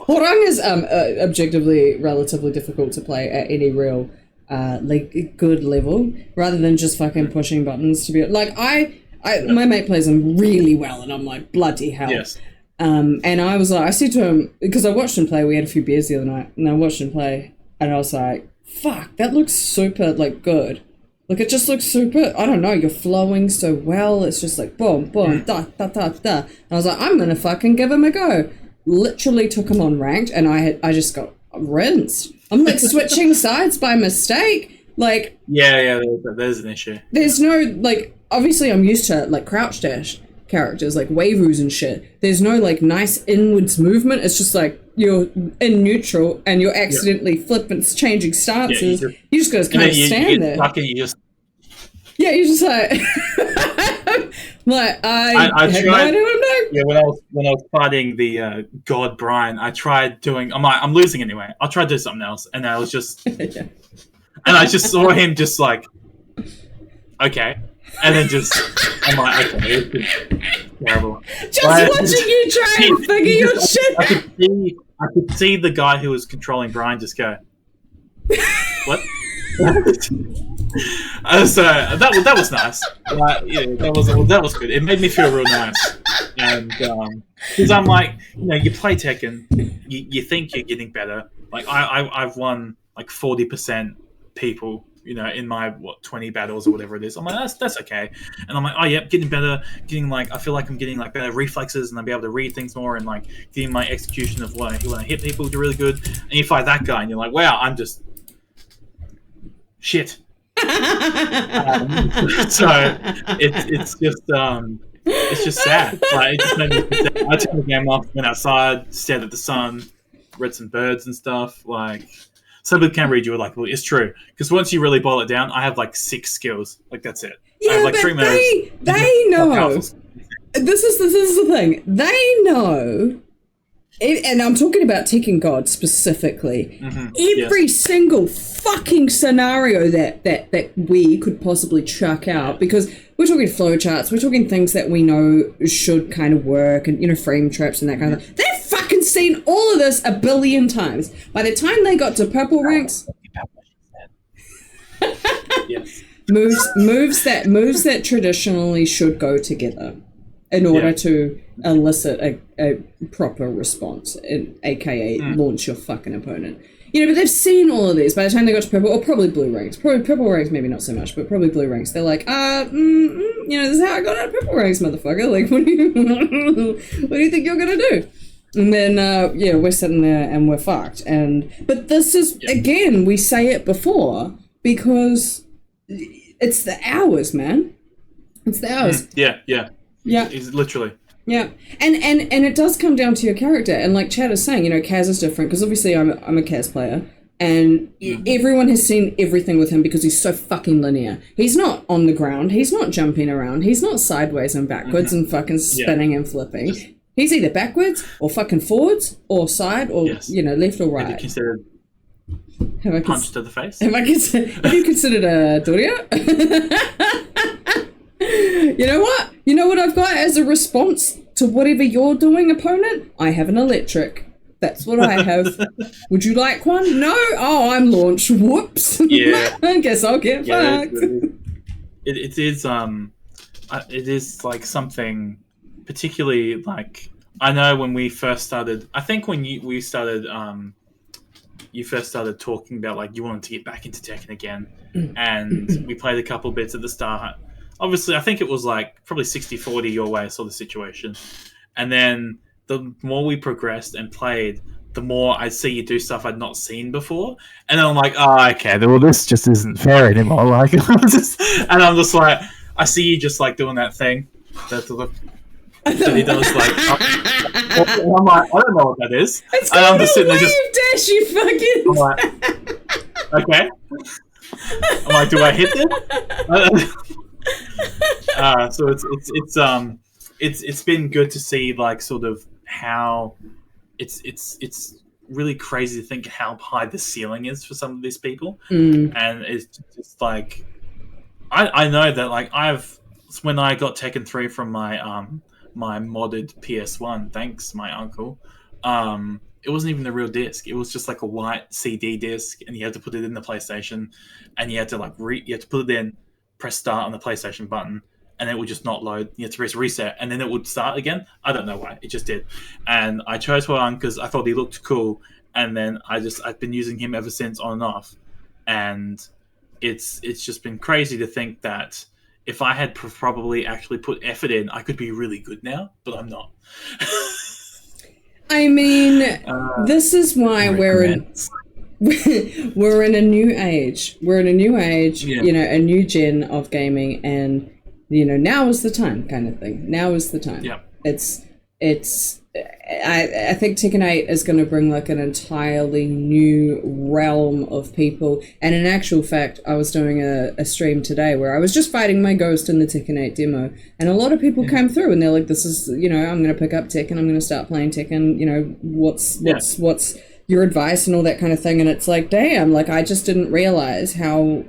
Huarlang is objectively relatively difficult to play at any real like good level, rather than just fucking pushing buttons to be like my mate plays him really well, and I'm like, bloody hell. Yes. And I was like, I said to him, because I watched him play, we had a few beers the other night, and I watched him play, and I was like, fuck, that looks super like good. Like, it just looks super, I don't know, you're flowing so well. It's just like, boom, boom, da, da, da, da. And I was like, I'm going to fucking give him a go. Literally took him on ranked, and I just got rinsed. I'm like switching sides by mistake. Like, yeah, there's an issue. There's no, like, obviously I'm used to, like, crouch dash characters, like waivus and shit. There's no, like, nice inwards movement. It's just like, you're in neutral and you're accidentally flipping, changing stances. You just gotta kind of stand there. You just like, like I tried. Yeah, when I was fighting the god Brian, I tried doing. I'm losing anyway. I'll try to do something else, and I was just, and I just saw him just like, okay, and then just, I'm like, okay, it's terrible. Just watching you try and figure your shit. I could see the guy who was controlling Brian just go, what? So that was nice. That was good. It made me feel real nice, and because I'm like, you know, you play Tekken, you think you're getting better. Like I've won like 40% people, you know, in my 20 battles or whatever it is. I'm like, that's okay, and I'm like, oh yep, getting better, getting like, I feel like I'm getting like better reflexes, and I'll be able to read things more, and like getting my execution of when I hit people really good. And you fight that guy, and you're like, wow, I'm just shit. So it's just sad. Like it just made me sad. I turned the game off, went outside, stared at the sun, read some birds and stuff. Like some people can read you were like, well, it's true because once you really boil it down, I have like 6 skills. Like that's it. I have like 3 moves. They know. This is the thing. They know. And I'm talking about Tekken God specifically. Every single fucking scenario that we could possibly chuck out, because we're talking flowcharts, we're talking things that we know should kind of work, and frame traps and that kind of thing. They've fucking seen all of this a billion times. By the time they got to purple ranks, moves that traditionally should go together in order to elicit a proper response, aka launch your fucking opponent. But they've seen all of these. By the time they got to purple, or probably blue ranks, probably purple ranks, maybe not so much, but probably blue ranks. They're like, this is how I got out of purple ranks, motherfucker. Like, what do you think you're gonna do? And then, we're sitting there and we're fucked. But this is again, we say it before because it's the hours, man. It's the hours. Yeah. It's literally. Yeah. And it does come down to your character. And like Chad is saying, Kaz is different because obviously I'm a Kaz player, and everyone has seen everything with him because he's so fucking linear. He's not on the ground. He's not jumping around. He's not sideways and backwards and fucking spinning and flipping. He's either backwards or fucking forwards or side or, left or right. Have you considered punch to the face? Have you considered a Doria? You know what? You know what I've got as a response to whatever you're doing, opponent? I have an electric. That's what I have. Would you like one? No? Oh, I'm launched. Whoops. Yeah. I guess I'll get fucked. It is like something particularly like, I know when we first started, I think when you first started talking about like you wanted to get back into Tekken again, and we played a couple bits at the start. Obviously, I think it was like probably 60-40 your way sort of situation. And then the more we progressed and played, the more I'd see you do stuff I'd not seen before. And then I'm like, oh, okay, well, this just isn't fair anymore. Like, and I'm just like, I see you just like doing that thing. That he does like, I'm like, I don't know what that is. It's called I'm just sitting there dash, you fucking. I'm like, okay. I'm like, do I hit them? So it's been good to see like sort of how it's really crazy to think how high the ceiling is for some of these people, and it's just like I know that like when I got Tekken 3 from my my modded PS1, thanks my uncle, it wasn't even the real disc. It was just like a white CD disc, and you had to put it in the PlayStation, and you had to like you had to put it in, press start on the PlayStation button, and it would just not load. You had to press reset, and then it would start again. I don't know why. It just did. And I chose Huang because I thought he looked cool, and then I've been using him ever since on and off. And it's just been crazy to think that if I had probably actually put effort in, I could be really good now, but I'm not. I mean, this is why we're in a new age. We're in a new age, a new gen of gaming, and now is the time, kind of thing. Now is the time. Yeah. I think Tekken 8 is going to bring like an entirely new realm of people. And in actual fact, I was doing a stream today where I was just fighting my ghost in the Tekken 8 demo, and a lot of people came through and they're like, "This is, I'm going to pick up Tekken. I'm going to start playing Tekken. What's your advice and all that kind of thing?" And it's like, damn, like I just didn't realize how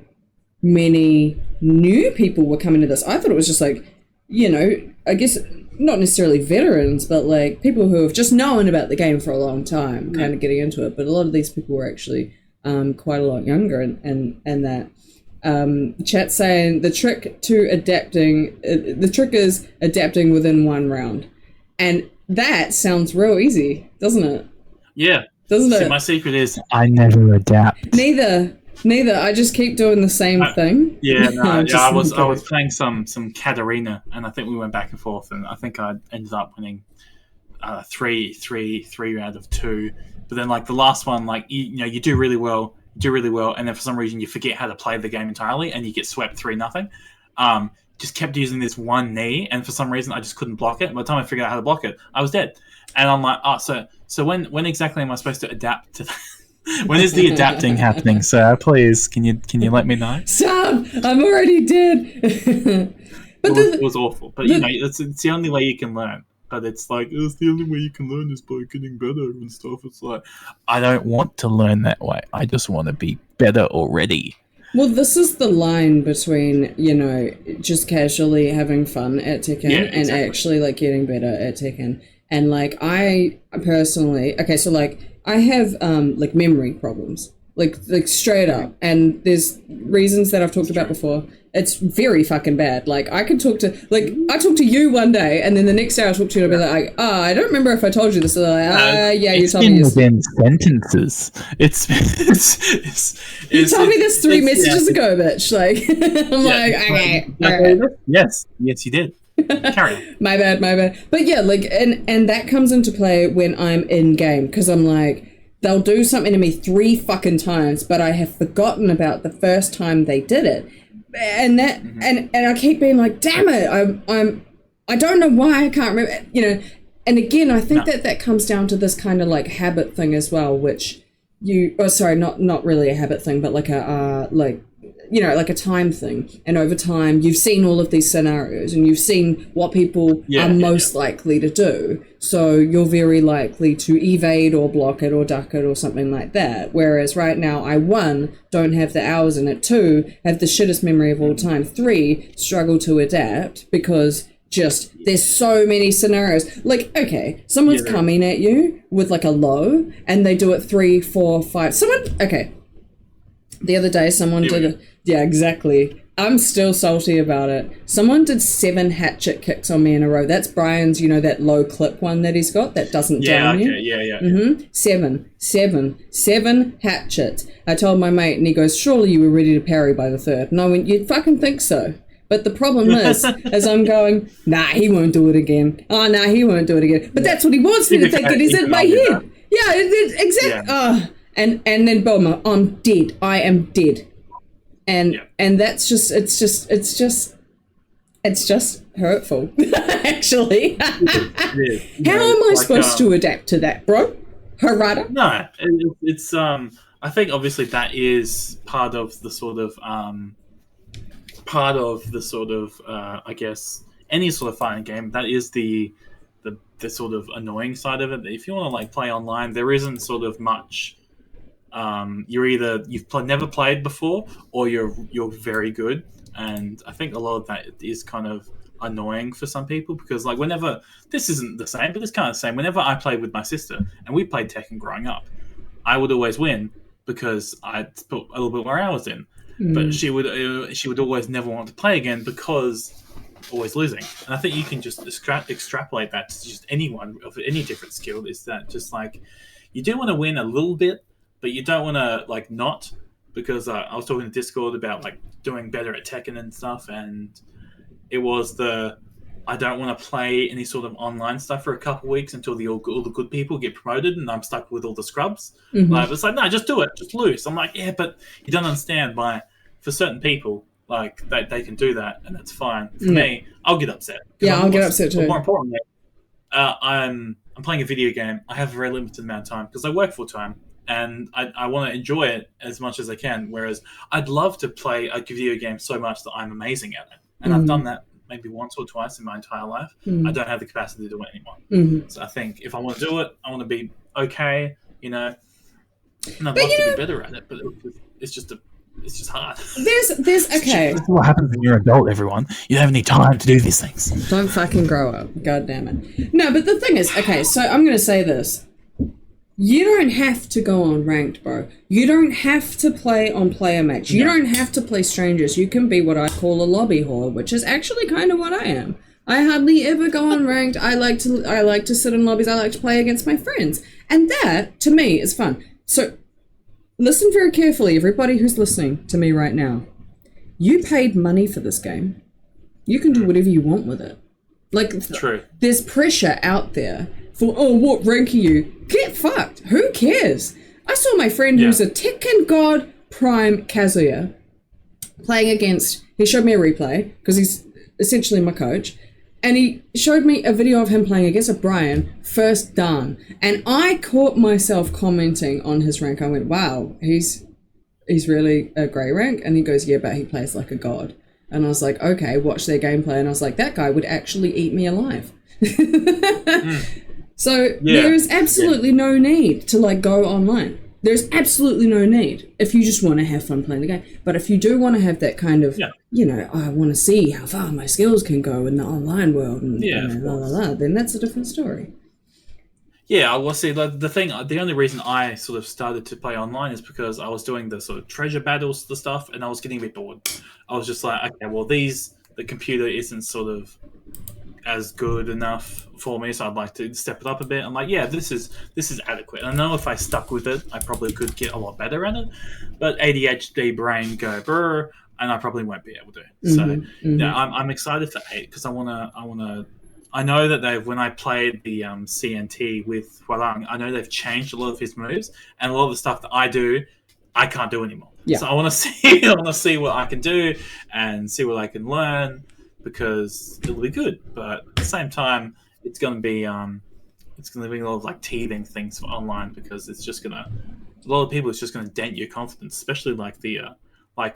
many new people were coming to this. I thought it was just like, I guess not necessarily veterans, but like people who have just known about the game for a long time, kind of getting into it. But a lot of these people were actually quite a lot younger, and that chat saying the trick is adapting within one round, and that sounds real easy, doesn't it? Yeah. Doesn't it? My secret is I never adapt. Neither. I just keep doing the same thing. Yeah, no, I was playing some Katarina, and I think we went back and forth, and I think I ended up winning 3 out of 2. But then like the last one, like you do really well, do really well, and then for some reason you forget how to play the game entirely, and you get swept 3-0. Just kept using this one knee, and for some reason I just couldn't block it. And by the time I figured out how to block it, I was dead. And I'm like, oh, so when exactly am I supposed to adapt to that? When is the adapting happening, sir? Please, can you let me know? Sam, I'm already dead. But it was awful. But it's the only way you can learn. But it's like, it's the only way you can learn is by getting better and stuff. It's like, I don't want to learn that way. I just want to be better already. Well, this is the line between, just casually having fun at Tekken and actually, like, getting better at Tekken. And, like, I personally... Okay, so, like, I have, like, memory problems. Like straight up. And there's reasons that I've talked about before. It's very fucking bad. Like, I could talk to... Like, I talked to you one day, and then the next day I'll talk to you and I'll be like, I don't remember if I told you this. So like, yeah, you told me this. Within sentences. You told me this 3 messages ago, bitch. Like, I'm like, okay. Right. Yes, you did. Carry on. My bad. But yeah, like, and that comes into play when I'm in game, because I'm like, they'll do something to me 3 fucking times, but I have forgotten about the first time they did it. And that and I keep being like, damn it, I don't know why I can't remember, and again I think that comes down to this kind of like habit thing as well, which not really a habit thing, but like a like a time thing. And over time you've seen all of these scenarios and you've seen what people are most likely to do, so you're very likely to evade or block it or duck it or something like that. Whereas right now, I 1, don't have the hours in it, 2, have the shittest memory of all time, 3, struggle to adapt because just there's so many scenarios. Like, okay, someone's coming at you with like a low and they do it 3, 4, 5. The other day, someone did it. Yeah, exactly. I'm still salty about it. Someone did 7 hatchet kicks on me in a row. That's Brian's, that low clip one that he's got that doesn't down you. Yeah. 7 hatchets. I told my mate, and he goes, surely you were ready to parry by the 3rd. And I went, you'd fucking think so. But the problem is I'm going, nah, he won't do it again. Oh, nah, he won't do it again. But that's what he wants me to think, and he's in my head. Yeah, exactly. Yeah. And then boom, I'm dead. I am dead. And that's just it's just hurtful. Actually. It is. How am I supposed to adapt to that, bro? Harada? No, it's I think obviously that is part of the sort of I guess any sort of fighting game. That is the sort of annoying side of it. If you want to like play online, there isn't sort of much. You're either never played before or you're very good, and I think a lot of that is kind of annoying for some people because like whenever this isn't the same, but it's kind of the same. Whenever I played with my sister and we played Tekken growing up, I would always win because I'd put a little bit more hours in, but she would always never want to play again because always losing. And I think you can just extrapolate that to just anyone of any different skill. Is that just like you do want to win a little bit, but you don't want to like not, because I was talking to Discord about like doing better at Tekken and stuff, and it was I don't want to play any sort of online stuff for a couple of weeks until all the good people get promoted and I'm stuck with all the scrubs. Like, it's like, no, just do it, just lose. I'm like, yeah, but you don't understand. For certain people, like they can do that and that's fine. For me, I'll get upset. Yeah, I'll get upset too. More importantly, I'm playing a video game. I have a very limited amount of time because I work full time. And I want to enjoy it as much as I can. Whereas I'd love to play a video game so much that I'm amazing at it. And I've done that maybe once or twice in my entire life. I don't have the capacity to do it anymore. So I think if I want to do it, I want to be okay, And I'd love to be better at it, but it's just hard. There's okay. That's what happens when you're an adult, everyone. You don't have any time to do these things. Don't fucking grow up. God damn it. No, but the thing is, okay, so I'm going to say this. You don't have to go on ranked, bro. You don't have to play on player match. You don't have to play strangers. You can be what I call a lobby whore, which is actually kind of what I am. I hardly ever go on ranked. I like to sit in lobbies. I like to play against my friends. And that, to me, is fun. So, listen very carefully, everybody who's listening to me right now. You paid money for this game. You can do whatever you want with it. Like, True. There's pressure out there for, what rank are you? Get fucked. Who cares? I saw my friend who's a Tekken god, Prime Kazuya, playing against. He showed me a replay because he's essentially my coach, and he showed me a video of him playing against a Brian first dan, and I caught myself commenting on his rank. I went, "Wow, he's really a grey rank," and he goes, "Yeah, but he plays like a god." And I was like, "Okay, watch their gameplay," and I was like, "That guy would actually eat me alive." So there is absolutely no need to like go online. There's absolutely no need if you just want to have fun playing the game. But if you do want to have that kind of, you know, I want to see how far my skills can go in the online world and then that's a different story. Yeah, well, see, the only reason I sort of started to play online is because I was doing the sort of treasure battles, the stuff, and I was getting a bit bored. I was just like, okay, well, the computer isn't sort of as good enough for me, so I'd like to step it up a bit. I'm like, yeah, this is adequate. I know if I stuck with it, I probably could get a lot better at it, but ADHD brain go brr, and I probably won't be able to. So, yeah, I'm excited for 8 because I know that when I played the CNT with Huarang, I know they've changed a lot of his moves, and a lot of the stuff that I do, I can't do anymore. Yeah. So I want to see what I can do and see what I can learn, because it'll be good. But at the same time, it's going to be a lot of like teething things for online, because it's just a lot of people, it's just going to dent your confidence, especially like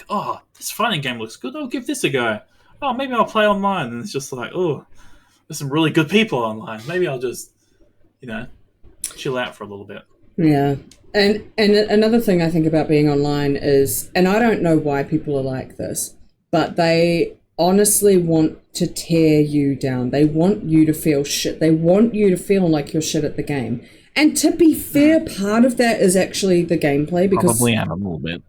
oh, this fighting game looks good, I'll give this a go. Oh, maybe I'll play online, and it's just like, oh, there's some really good people online. Maybe I'll just, chill out for a little bit. Yeah. And another thing I think about being online is, and I don't know why people are like this, but they honestly want to tear you down. They want you to feel shit. They want you to feel like you're shit at the game. And to be fair, part of that is actually the gameplay, because probably am a little bit.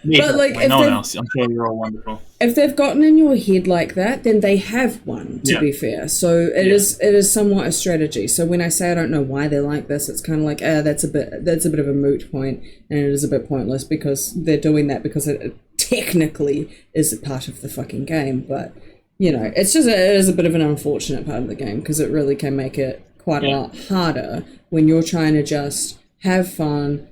But like, if no one else, I'm sure you're all wonderful. If they've gotten in your head like that, then they have one. To be fair, so it is somewhat a strategy. So when I say I don't know why they're like this, it's kind of like, that's a bit of a moot point, and it is a bit pointless because they're doing that because it technically is a part of the fucking game. But it is a bit of an unfortunate part of the game, because it really can make it quite a lot harder when you're trying to just have fun.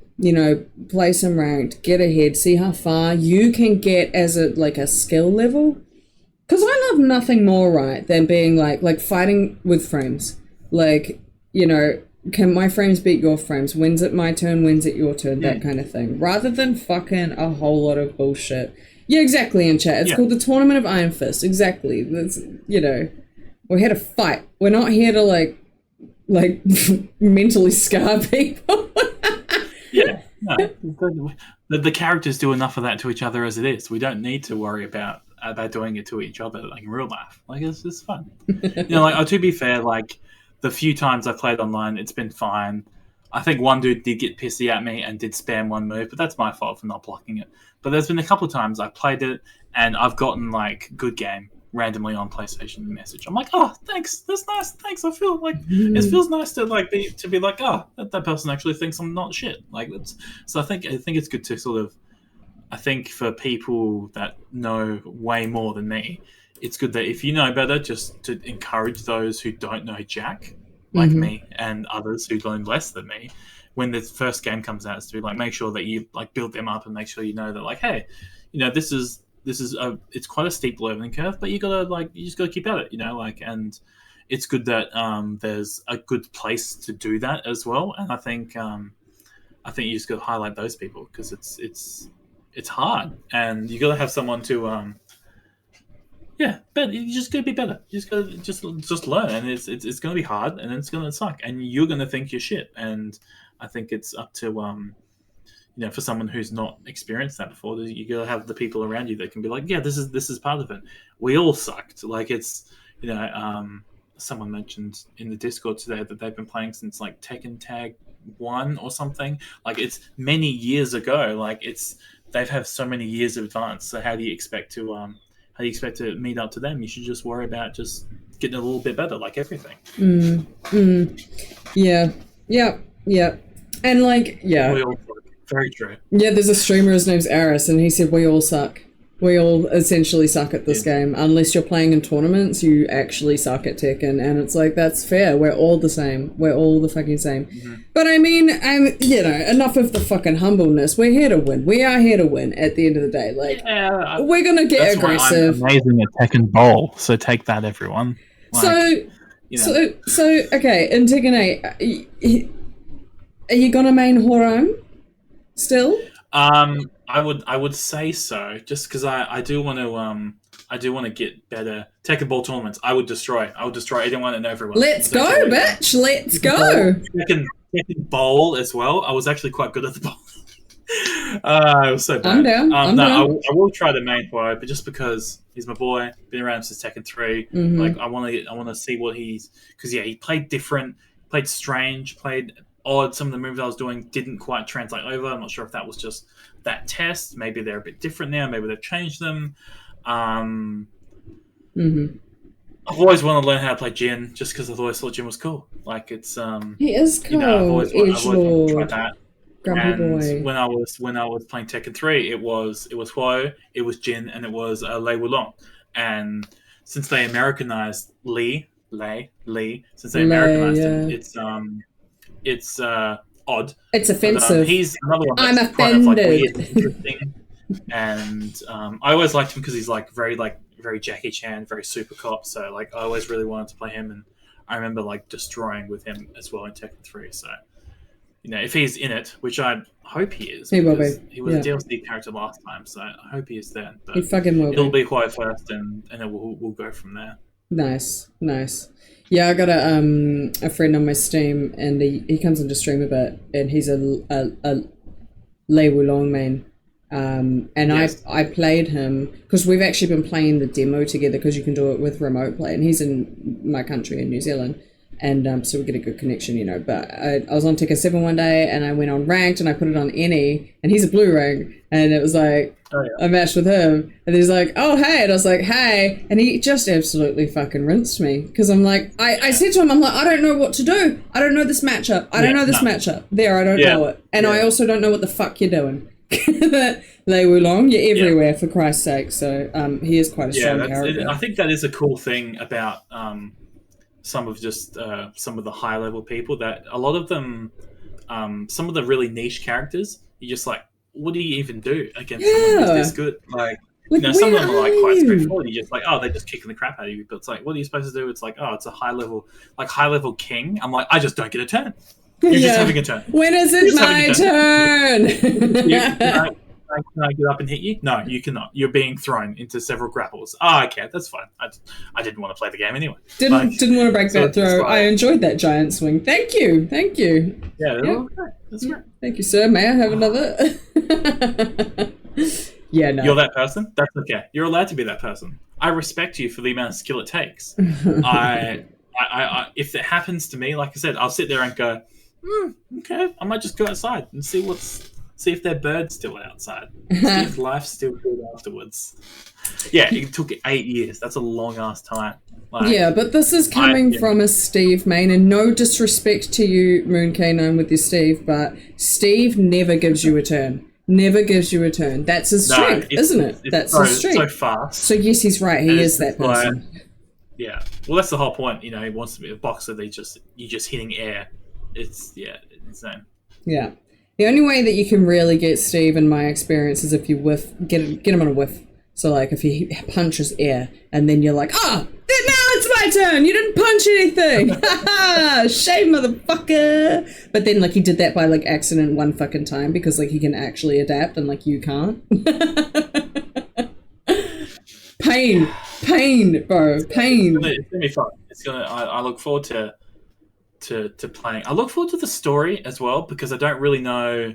Play some ranked, get ahead, see how far you can get as a skill level. Because I love nothing more, right, than being like fighting with frames. Like, can my frames beat your frames? When's it my turn? When's it your turn? That kind of thing. Rather than fucking a whole lot of bullshit. Yeah, exactly, in chat. It's called the Tournament of Iron Fist. Exactly. That's, we're here to fight. We're not here to like mentally scar people. Yeah, no, the characters do enough of that to each other as it is. We don't need to worry about doing it to each other like in real life. Like, it's just fun. To be fair, like the few times I played online, it's been fine. I think one dude did get pissy at me and did spam one move, but that's my fault for not blocking it. But there's been a couple of times I played it and I've gotten like good game randomly on PlayStation message. I'm like, oh, thanks, that's nice, thanks. I feel like it feels nice to be like, oh, that person actually thinks I'm not shit. Like, so I think it's good to sort of, I think for people that know way more than me, it's good that if you know better, just to encourage those who don't know jack, like me and others who learn less than me, when the first game comes out, is to be like, make sure that you like build them up and make sure that like, hey, this is it's quite a steep learning curve, but you just gotta keep at it, and it's good that there's a good place to do that as well. And I think you just gotta highlight those people, because it's hard, and you gotta have someone to but you just gotta be better. You just gotta just learn, and it's gonna be hard, and it's gonna suck, and you're gonna think you're shit. And I think it's up to for someone who's not experienced that before, you gotta have the people around you that can be like, yeah, this is part of it. We all sucked. Like, it's someone mentioned in the Discord today that they've been playing since like Tekken Tag 1 or something. Like, it's many years ago. Like, they've had so many years of advance. So how do you expect to meet up to them? You should just worry about just getting a little bit better, like everything. Yeah. And like, we all suck. Very true. Yeah, there's a streamer, his name's Aris, and he said we all suck. We all essentially suck at this game. Unless you're playing in tournaments, you actually suck at Tekken. And it's like, that's fair. We're all the same. We're all the fucking same. Mm-hmm. But I mean, you know, enough of the fucking humbleness. We're here to win. We are here to win at the end of the day. Like, we're going to get aggressive. Why I'm amazing at Tekken Bowl. So take that, everyone. Like, so, okay, in Tekken 8, are you going to main Horang still? I would say so, just because I do want to get better Tekken Ball tournaments. I would destroy anyone and everyone. Let's go, bitch! Let's go. Tekken Bowl as well. I was actually quite good at the bowl. It was so bad. I'm down. I will try to main for it, but just because he's my boy, been around since Tekken 3. Mm-hmm. Like I want to see what because he played different, played strange, played odd. Some of the moves I was doing didn't quite translate over. I'm not sure if that was just that test. Maybe they're a bit different now. Maybe they've changed them. Mm-hmm. I've always wanted to learn how to play Jin, just because I've always thought Jin was cool. Like it's he is cool. You know, I've always wanted to try that. Grumpy and boy. when I was playing Tekken 3, it was Huo, it was Jin, and it was Lei Wulong. And since they Americanized Lee, since they Americanized him, it's odd. It's offensive. But, he's another one that's I'm kind offended. of like weird and interesting. And I always liked him because he's very Jackie Chan, very super cop. So like I always really wanted to play him, and I remember like destroying with him as well in Tekken 3. So you know, if he's in it, which I hope he is, he will be. He was a DLC character last time, so I hope he is there. But he fucking will. It'll be Huo first, and we'll go from there. Nice. Yeah, I got a friend on my Steam, and he comes into stream a bit, and he's a Lei Wulong main. And yes. I played him because we've actually been playing the demo together because you can do it with remote play, and he's in my country in New Zealand, and so we get a good connection, you know. But I was on Tekken 7 one day, and I went on ranked, and I put it on any, and he's a blue rank, and it was like I matched with him, and he's like, oh hey, and I was like hey, and he just absolutely fucking rinsed me because I'm like I said to him, I'm like, I don't know what to do, I don't know this matchup, I don't know this matchup there, I don't know it, and I also don't know what the fuck you're doing. Lei Wulong, you're everywhere for Christ's sake. So he is quite a strong character. I think that is a cool thing about some of the high level people, that a lot of them, some of the really niche characters, you're just like, what do you even do against someone who's this good? Like you know, some of them are like quite straightforward. You're just like, oh, they're just kicking the crap out of you. But it's like, what are you supposed to do? It's like, oh, it's a high level king. I'm like, I just don't get a turn. You're just having a turn. When is it my turn? Can I get up and hit you? No, you cannot. You're being thrown into several grapples. Oh, okay, that's fine. I didn't want to play the game anyway. Didn't want to break that throw. I enjoyed that giant swing. Thank you. Yeah, okay. That's great. Thank you, sir. May I have another? Yeah, no. You're that person? That's okay. You're allowed to be that person. I respect you for the amount of skill it takes. I if it happens to me, like I said, I'll sit there and go, okay, I might just go outside and see if their bird's still outside. See if life's still good afterwards. Yeah, it took 8 years. That's a long ass time. Like, yeah, but this is coming from a Steve main, and no disrespect to you, Moon K9, with your Steve, but Steve never gives you a turn. Never gives you a turn. That's his strength, isn't it? That's his strength. So fast. So yes, he's right. He is that person. Yeah. Well, that's the whole point. You know, he wants to be a boxer. You're just hitting air. It's insane. Yeah. The only way that you can really get Steve, in my experience, is if you get him on a whiff. So, like, if he punches air, and then you're like, now it's my turn! You didn't punch anything! Shame, motherfucker! But then, like, he did that by, like, accident one fucking time, because, like, he can actually adapt, and, like, you can't. Pain, bro. Pain. It's gonna be fun. I look forward to playing. I look forward to the story as well, because I don't really know.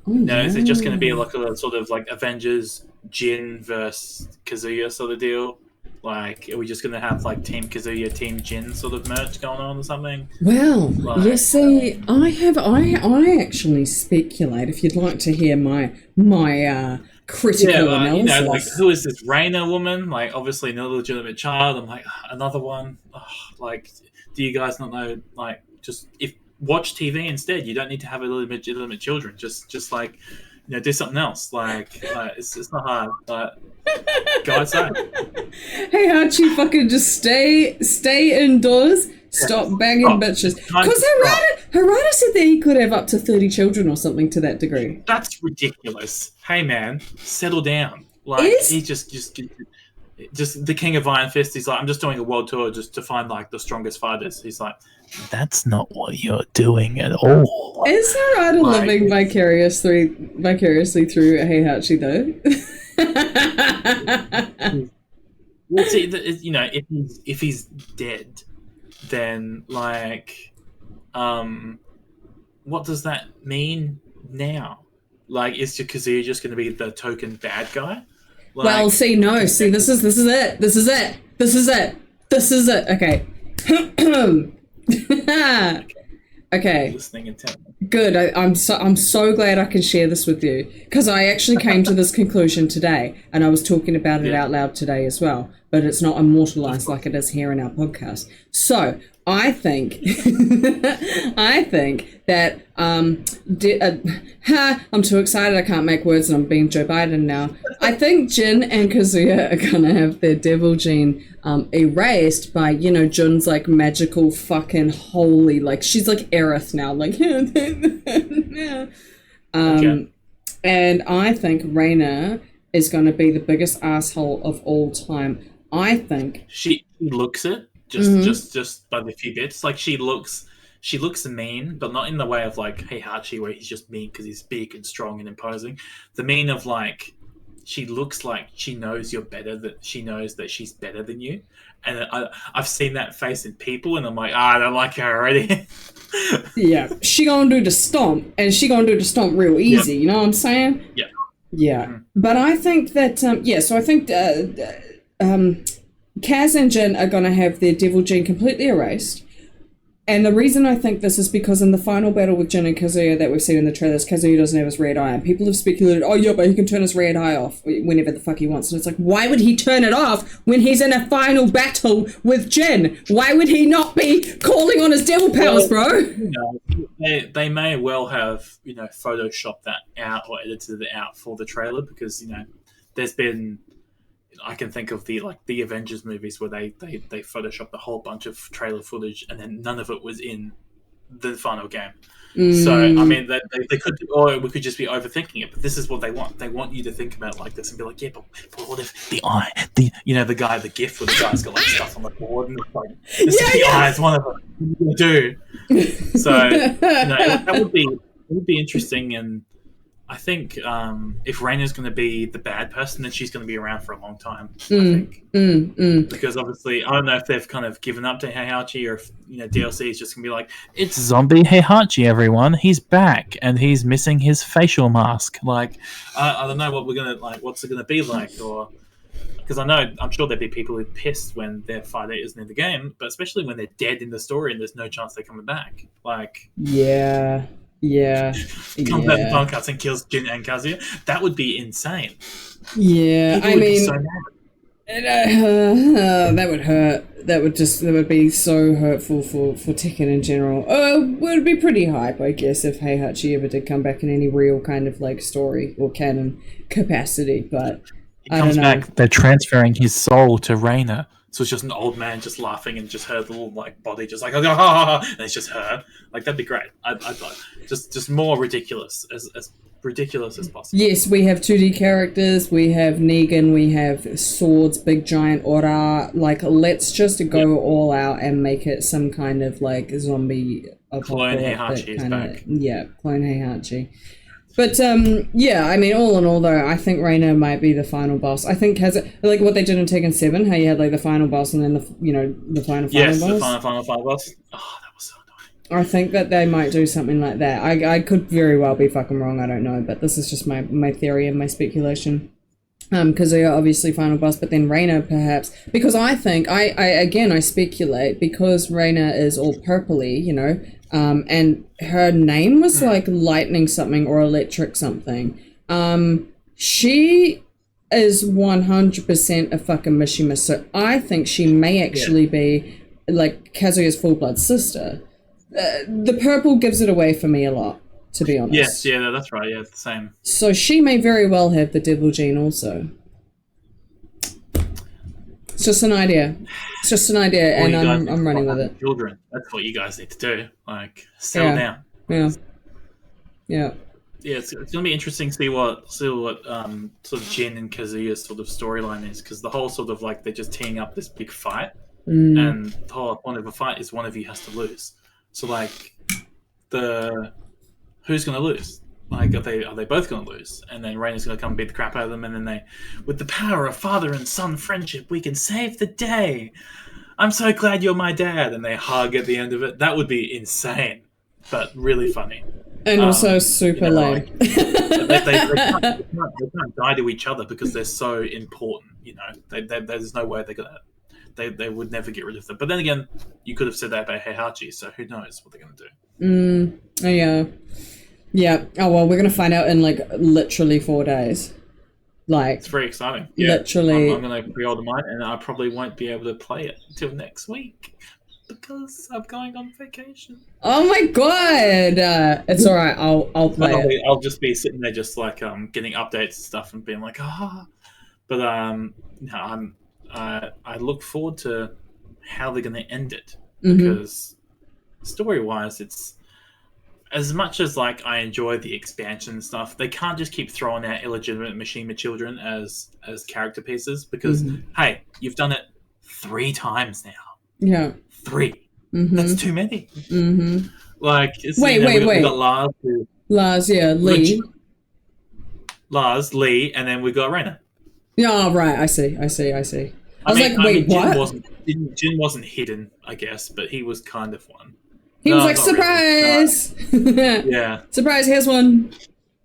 Is it just going to be like a sort of like Avengers Jin versus Kazuya sort of deal? Like, are we just going to have like Team Kazuya, Team Jin sort of merch going on or something? Well, you see, I actually speculate. If you'd like to hear my critical analysis. You know, like, who is this Reina woman? Like, obviously not a legitimate child. I'm like, another one. Like, do you guys not know? Like, just watch TV instead. You don't need to have illegitimate children. Just like, do something else. Like it's not hard. But go outside. Heihachi, fucking just stay indoors. Stop banging bitches. Because Harada said that he could have up to 30 children or something to that degree. That's ridiculous. Hey man, settle down. Like he just the king of Iron Fist. He's like, I'm just doing a world tour just to find like the strongest fighters. He's like, that's not what you're doing at all. Is Harada living vicariously through Heihachi though? Well, see, if he's dead, then like, what does that mean now? Like, is Kazuya just going to be the token bad guy? Like, well, see, this is it. Okay. Okay. Listening intently. Good. I'm so glad I can share this with you, because I actually came to this conclusion today, and I was talking about it out loud today as well. But it's not immortalized like it is here in our podcast. So I think that I'm too excited. I can't make words, and I'm being Joe Biden now. I think Jin and Kazuya are gonna have their devil gene erased by Jun's like magical fucking holy, like she's like Aerith now, like and I think Reina is gonna be the biggest asshole of all time. I think she looks it just by the few bits. Like she looks mean, but not in the way of like Heihachi, where he's just mean because he's big and strong and imposing. The mean of like, she looks like she knows you're better, that she knows that she's better than you. And I've seen that face in people, and I'm like, I don't like her already. Yeah, she gonna do the stomp, and she gonna do the stomp real easy. Yep. You know what I'm saying? Yeah. Yeah. Mm-hmm. But I think that so I think Kaz and Jin are going to have their devil gene completely erased. And the reason I think this is because in the final battle with Jin and Kazuya that we've seen in the trailers, Kazuya doesn't have his red eye. And people have speculated, oh yeah, but he can turn his red eye off whenever the fuck he wants. And it's like, why would he turn it off when he's in a final battle with Jin? Why would he not be calling on his devil powers, bro? They may well have, photoshopped that out or edited it out for the trailer, because, there's been... I can think of the Avengers movies where they photoshopped a whole bunch of trailer footage, and then none of it was in the final game. So I mean, they could, or we could just be overthinking it. But this is what they want. They want you to think about it like this and be like, yeah, but what if the eye, the guy, the gift where the guy's got like stuff on the board, and it's like, this is the eye is one of them. Dude. So that would be interesting. And I think if Reina's going to be the bad person, then she's going to be around for a long time. I think because obviously I don't know if they've kind of given up to Heihachi, or if DLC is just going to be like, it's zombie Heihachi, everyone, he's back and he's missing his facial mask. Like I don't know what we're gonna like. What's it going to be like? Or because I'm sure there'd be people who are pissed when their fighter isn't in the game, but especially when they're dead in the story and there's no chance they're coming back. Like comes out in Punk and kills Jin and Kazuya. That would be insane. Yeah, people would be so mad. That would hurt. That would be so hurtful for Tekken in general. It would be pretty hype, I guess, if Heihachi ever did come back in any real kind of like story or canon capacity. But he comes back. They're transferring his soul to Reina. So it's just an old man just laughing, and just her little like body just like, and it's just her. Like, that'd be great. I'd like just more ridiculous, as ridiculous as possible. Yes, we have 2D characters, we have Negan, we have swords, big giant aura. Like, let's just go all out and make it some kind of like zombie Clone Heihachi is back. Yeah, Clone Heihachi. But I mean, all in all, though, I think Reina might be the final boss. I think like what they did in Tekken 7, how you had like the final boss and then the final boss. Yes, the final boss. Oh, that was so annoying. I think that they might do something like that. I could very well be fucking wrong. I don't know, but this is just my theory and my speculation. Kazuya obviously final boss, but then Reina perhaps, because I think I speculate because Reina is all purpley, and her name was like lightning something or electric something. She is 100% a fucking Mishima, so I think she may actually be like Kazuya's full blood sister. The purple gives it away for me a lot. to be honest. Yes, yeah, no, that's right. Yeah, it's the same. So she may very well have the devil gene also. It's just an idea. It's just an idea, and I'm running with it. Children. That's what you guys need to do. Like, settle down. Yeah. Yeah. Yeah, it's gonna be interesting to see what sort of Jin and Kazuya's sort of storyline is, because the whole sort of like they're just teeing up this big fight, and the whole point of a fight is one of you has to lose. So like, who's gonna lose? Like, are they both gonna lose? And then Raina's gonna come beat the crap out of them, and then with the power of father and son friendship, we can save the day. I'm so glad you're my dad, and they hug at the end of it. That would be insane, but really funny. And also super lame. Like, they can't die to each other because they're so important. There's no way they would never get rid of them. But then again, you could have said that about Heihachi, so who knows what they're going to do. Yeah. Oh, well, we're going to find out in, like, literally 4 days. Like, it's very exciting. Yeah, literally. I'm going to pre-order mine, and I probably won't be able to play it until next week because I'm going on vacation. Oh my god! It's all right. I'll play it. I'll just be sitting there, just like getting updates and stuff, and being like, But I look forward to how they're going to end it, because story-wise, it's as much as like I enjoy the expansion stuff. They can't just keep throwing out illegitimate Mishima children as character pieces, because hey, you've done it 3 times now. Yeah. 3. That's too many. Like, wait. We got Lars, Lee. Lars, Lee, and then we got Reina. Yeah, right. I see. I was wait, what? Jin wasn't hidden, I guess, but he was kind of one. He was like, surprise! Really. No. Yeah. Surprise, here's one.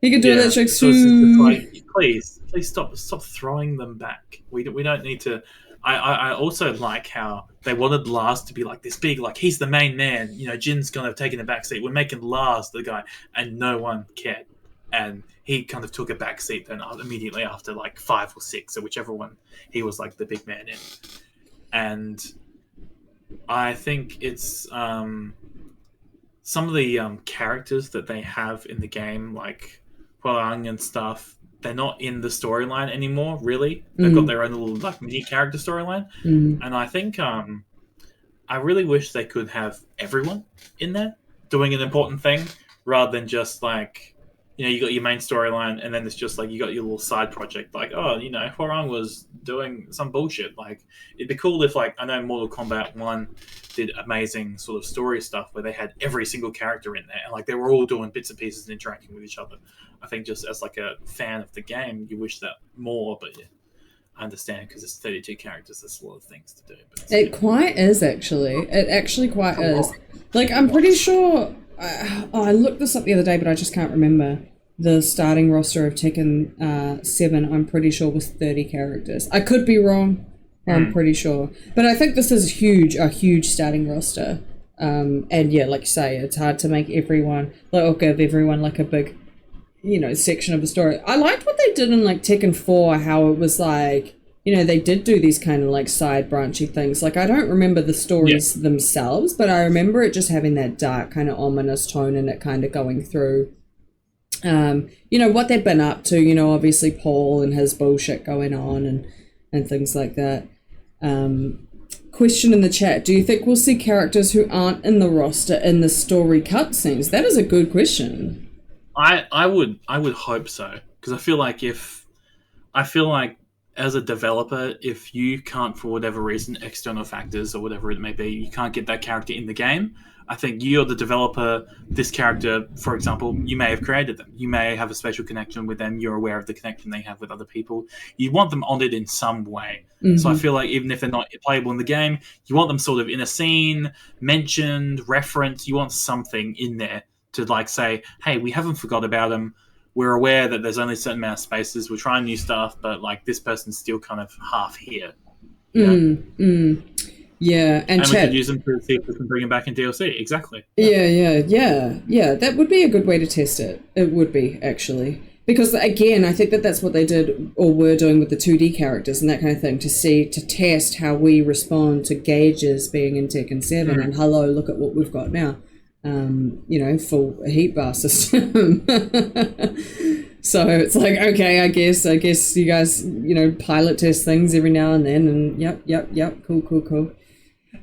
He can do that trick too. Like, please stop throwing them back. We don't need to. I also like how they wanted Lars to be like this big, like he's the main man. Jin's gonna have taken a backseat. We're making Lars the guy, and no one cared. And he kind of took a backseat then immediately after like 5 or 6, or whichever one he was like the big man in. And I think it's some of the characters that they have in the game, like Huarang and stuff. They're not in the storyline anymore, really. They've got their own little like mini character storyline, and I think I really wish they could have everyone in there doing an important thing, rather than just like you got your main storyline, and then it's just like you got your little side project, like Huarang was doing some bullshit. Like, it'd be cool if, like, I know Mortal Kombat 1 did amazing sort of story stuff where they had every single character in there, and like they were all doing bits and pieces and interacting with each other. I think just as like a fan of the game, you wish that more, but yeah, I understand because it's 32 characters. There's a lot of things to do. But it quite is, actually. It actually quite is. Like, I'm pretty sure. I looked this up the other day, but I just can't remember. The starting roster of Tekken 7, I'm pretty sure, was 30 characters. I could be wrong. I'm pretty sure. But I think this is a huge starting roster. And yeah, like you say, it's hard to make everyone, or give everyone like a big, section of the story. I liked what they did in like Tekken 4, how it was like, they did do these kind of like side branchy things. Like, I don't remember the stories themselves, but I remember it just having that dark kind of ominous tone and it kind of going through, what they've been up to, obviously Paul and his bullshit going on and things like that. Question in the chat, do you think we'll see characters who aren't in the roster in the story cutscenes? That is a good question. I would hope so, because I feel like as a developer, if you can't, for whatever reason, external factors or whatever it may be, you can't get that character in the game, I think you're the developer. This character, for example, you may have created them. You may have a special connection with them. You're aware of the connection they have with other people. You want them honored in some way. So I feel like even if they're not playable in the game, you want them sort of in a scene, mentioned, referenced. You want something in there to like say, hey, we haven't forgot about them. We're aware that there's only a certain amount of spaces. We're trying new stuff, but like this person's still kind of half here. Yeah, and we could use them to see if we can bring them back in DLC. Exactly. Yeah. That would be a good way to test it. It would be, actually. Because, again, I think that's what they did or were doing with the 2D characters and that kind of thing, to test how we respond to gauges being in Tekken 7 and hello, look at what we've got now. full heat bar system. So it's like, okay, I guess you guys, pilot test things every now and then, and yep, cool.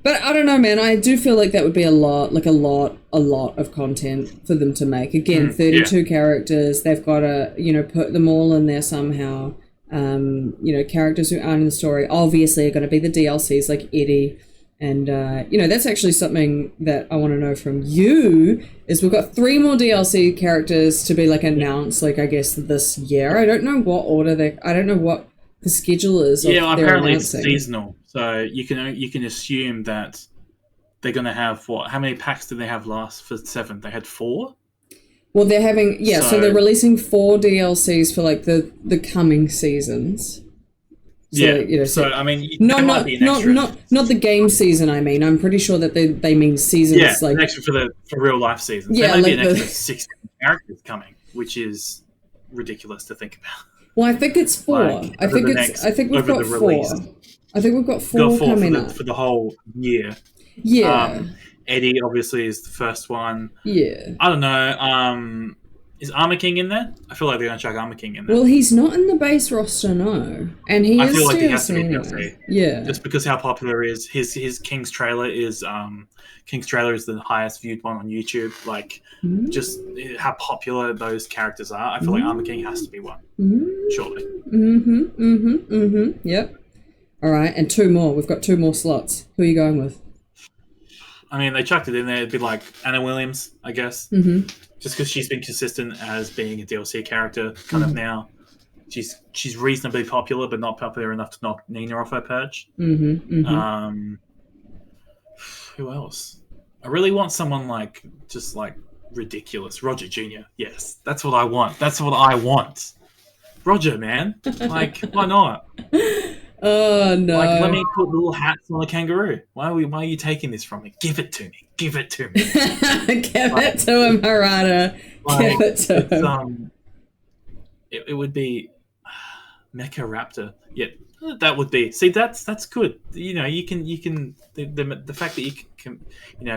But I don't know, man. I do feel like that would be a lot of content for them to make. Again, 32 characters. They've got to, put them all in there somehow. Characters who aren't in the story obviously are going to be the DLCs like Eddie. And, that's actually something that I want to know from you is we've got 3 more DLC characters to be like announced, like I guess this year. I don't know what order I don't know what the schedule is. Apparently it's seasonal. So you can assume that they're going to have how many packs did they have last for 7? They had 4? Well, they're having, so they're releasing 4 DLCs for like the coming seasons. So, I mean, not the game season. I mean, I'm pretty sure that they mean seasons. Yeah, like an extra for real life seasons. Yeah, there may be an extra 16 characters coming, which is ridiculous to think about. Well, I think it's 4. I think we've got 4. I think we've got 4 coming up for the whole year. Yeah. Eddie obviously is the first one. Yeah. I don't know. Is Armor King in there? I feel like they're going to chuck Armor King in there. Well, he's not in the base roster, no. And I feel like he has to be DLC. Yeah. Just because how popular he is. His King's trailer is the highest viewed one on YouTube. Like, just how popular those characters are. I feel like Armor King has to be one. Surely. Yep. All right, and 2 more. We've got 2 more slots. Who are you going with? I mean, they chucked it in there. It'd be like Anna Williams, I guess. Just because she's been consistent as being a DLC character kind of now. She's reasonably popular, but not popular enough to knock Nina off her perch. Who else? I really want someone just ridiculous. Roger Jr. Yes, that's what I want. Roger, man. Like, why not? Oh, no. Like, let me put little hats on a kangaroo. Why are you taking this from me? Give it to me. Give it to him, Harada. Give it to him. It would be Mecha Raptor. Yeah, that would be. See, that's good. You can the fact that you can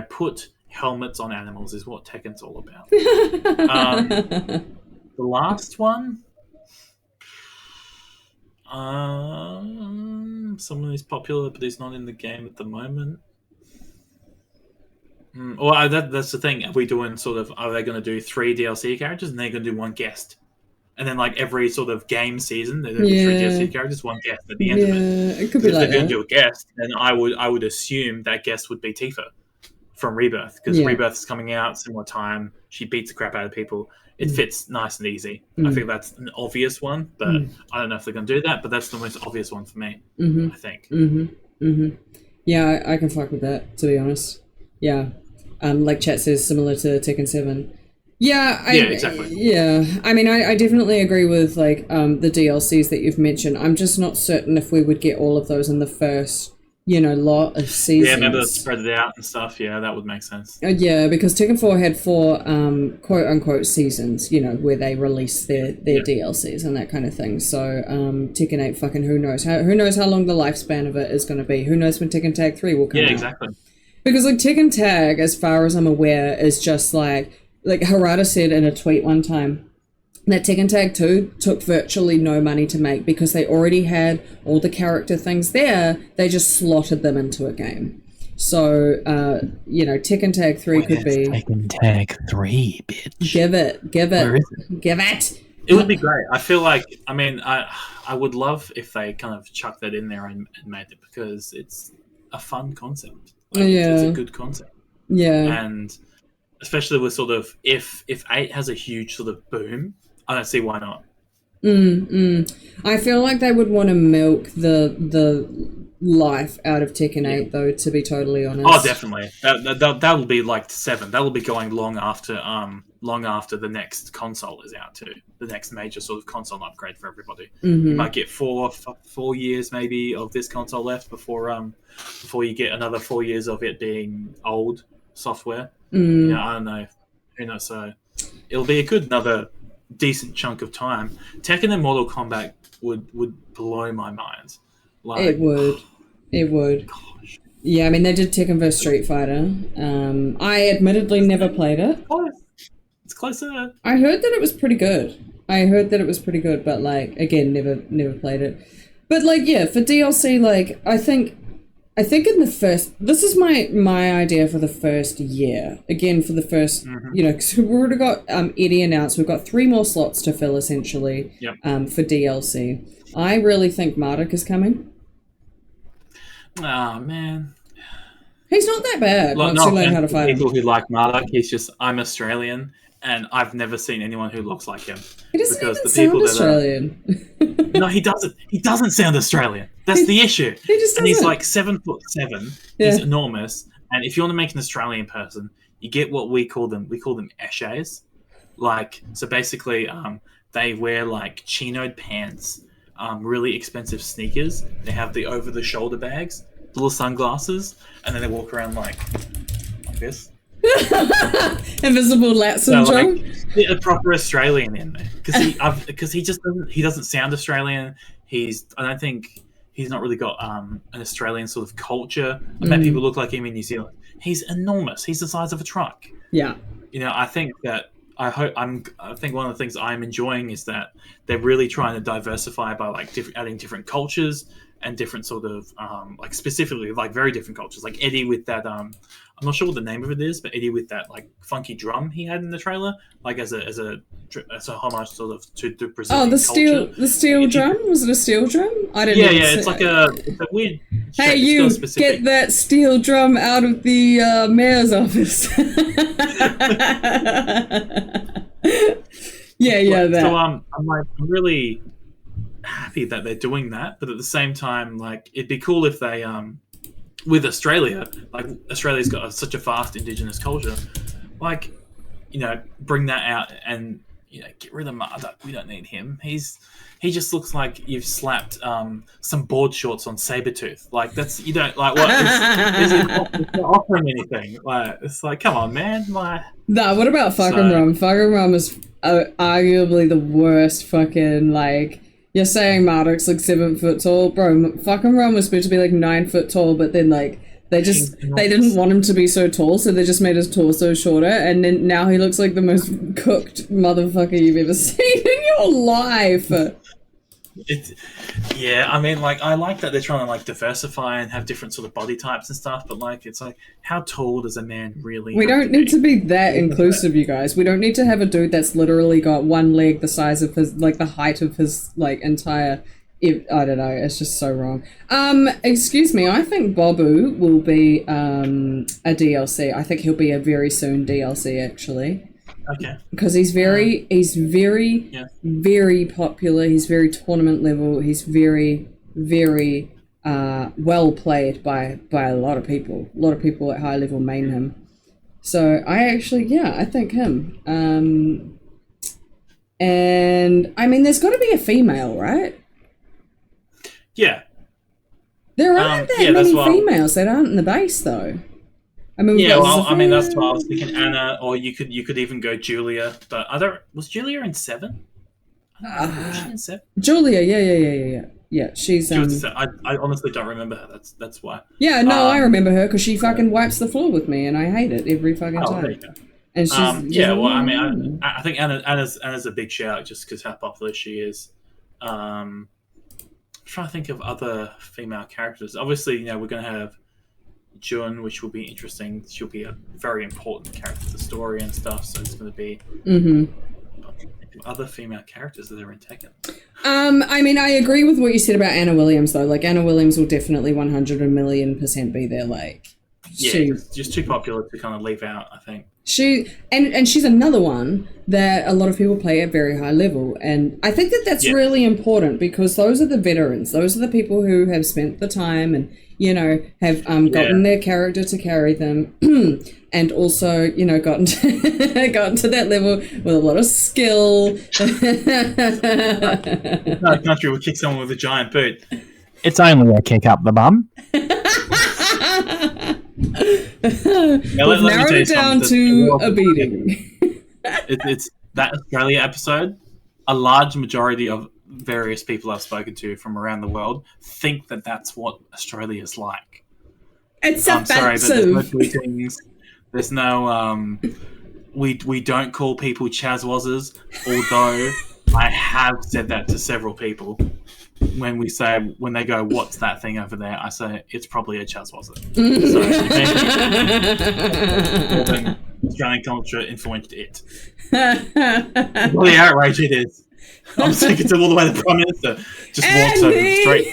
put helmets on animals is what Tekken's all about. The last one. Someone who's popular but he's not in the game at the moment. Well, that's the thing. Are we doing are they going to do 3 DLC characters and they're going to do 1 guest? And then every sort of game season, they're going to do 3 DLC characters, 1 guest at the end of it. It could be if like they're going to do a guest, then I would assume that guest would be Tifa from Rebirth, because Rebirth is coming out similar time. She beats the crap out of people. It fits nice and easy. I think that's an obvious one, but I don't know if they're going to do that, but that's the most obvious one for me, I think. Yeah, I can fuck with that, to be honest. Yeah. Like chat says, similar to Tekken 7. Yeah, exactly. Yeah, I mean, I definitely agree with, the DLCs that you've mentioned. I'm just not certain if we would get all of those in the first lot of seasons. Yeah, maybe let's spread it out and stuff. Yeah, that would make sense. Yeah, because Tekken 4 had 4 quote-unquote seasons, where they released their DLCs and that kind of thing. So Tekken 8, fucking who knows? Who knows how long the lifespan of it is going to be? Who knows when Tekken Tag 3 will come out? Yeah, exactly. Because, Tekken Tag, as far as I'm aware, is just like Harada said in a tweet one time, that Tekken Tag 2 took virtually no money to make because they already had all the character things there. They just slotted them into a game. So, Tekken Tag 3 could be... Tekken Tag 3, bitch. Give it. Where is it? Give it. It would be great. I feel like, I would love if they kind of chucked that in there and made it, because it's a fun concept. It's a good concept. Yeah. And especially with if 8 has a huge sort of boom, I don't see why not. I feel like they would want to milk the life out of Tekken 8, though, to be totally honest. Oh, definitely. That'll be like 7. That'll be going long after the next console is out too. The next major sort of console upgrade for everybody. You might get 4 years maybe of this console left before you get another 4 years of it being old software. I don't know. Who knows? So it'll be another decent chunk of time. Tekken and Mortal Kombat would blow my mind. It would. Gosh. Yeah, I mean, they did Tekken vs Street Fighter. I admittedly never played it. Close. It's closer. I heard that it was pretty good. But like, again, never played it. But like, yeah, for DLC, like, I think in the first, this is my idea for the first year. Again, for the first, you know, because we've already got Eddie announced. We've got 3 more slots to fill essentially. Yep. For DLC. I really think Marduk is coming. Oh man. He's not that bad Look, once you learn how to fight him. People who like Marduk, he's just, I'm Australian, and I've never seen anyone who looks like him. He doesn't even sound Australian. No, he doesn't. He doesn't sound Australian. That's the issue. He just doesn't. And he's like 7'7". Yeah. He's enormous. And if you want to make an Australian person, you get what we call them. We call them eshays. Like, so basically, they wear like chinoed pants, really expensive sneakers. They have the over-the-shoulder bags, little sunglasses, and then they walk around like this. Invisible lat syndrome. So, like, get a proper Australian in there because he just doesn't sound Australian. I don't think he's not really got an Australian sort of culture. I bet people look like him in New Zealand. He's enormous. He's the size of a truck. Yeah. You know, I think one of the things I'm enjoying is that they're really trying to diversify by like adding different cultures and different sort of like specifically like very different cultures. Like Eddie with that I'm not sure what the name of it is, but Eddie with that like funky drum he had in the trailer, like as a homage sort of to Brazilian culture. The steel drum? Was it a steel drum? I don't know. Yeah, it's a weird. Hey, you get that steel drum out of the mayor's office. Yeah, that. So I'm really happy that they're doing that, but at the same time, like it'd be cool if they with Australia, like Australia's got such a vast indigenous culture, like, you know, bring that out and, you know, get rid of Marduk. We don't need him. He just looks like you've slapped some board shorts on Sabretooth. Like you don't like what? It's not offering anything. Like it's like, come on, man. Like, nah, what about fucking Rum? Fucking Rum is arguably the worst fucking like. You're saying Marduk's like 7 foot tall, bro. Fucking Rum was supposed to be like 9 foot tall, but then like they didn't want him to be so tall, so they just made his torso shorter, and then now he looks like the most cooked motherfucker you've ever seen in your life. Yeah, I mean, like, I like that they're trying to like diversify and have different sort of body types and stuff, but like, it's like, how tall does a man really? We don't need to be that inclusive, you guys. We don't need to have a dude that's literally got one leg the size of his, like the height of his, like entire. I don't know. It's just so wrong. Excuse me. I think Bobu will be a DLC. I think he'll be a very soon DLC, actually. Okay. Because he's very popular. He's very tournament level. He's very, very well played by a lot of people. A lot of people at high level main him. So I think him. And I mean, there's got to be a female, right? Yeah. There aren't that many females that aren't in the base, though. I mean, that's why I was thinking Anna, or you could even go Julia. But was Julia in 7? Was she in 7? Julia, yeah. She's. I honestly don't remember her. That's why. Yeah, no, I remember her because she fucking wipes the floor with me, and I hate it every fucking time. There you go. And she's. I mean, I think Anna's a big shout just because how popular she is. I'm trying to think of other female characters. Obviously, you know, we're going to have Jun, which will be interesting. She'll be a very important character to the story and stuff, so it's going to be other female characters that are in Tekken. I mean, I agree with what you said about Anna Williams, though. Like, Anna Williams will definitely 100,000,000% be there. Like, just too popular to kind of leave out, I think. And she's another one that a lot of people play at very high level, and I think that's really important because those are the veterans. Those are the people who have spent the time and, you know, have gotten their character to carry them, and also, you know, gotten to that level with a lot of skill. No country will kick someone with a giant boot. It's only a kick up the bum. We've narrowed it down to a beating. It's that Australia episode. A large majority of various people I've spoken to from around the world think that that's what Australia is like. It's I'm sorry, but there's no offensive. greetings. There's no we don't call people Chazwazzers, although I have said that to several people. When they go, what's that thing over there? I say it's probably a Chazwazzer. So Australian culture influenced it. Really outraged it is. I'm sick of it all the way the Prime Minister just walks over the street.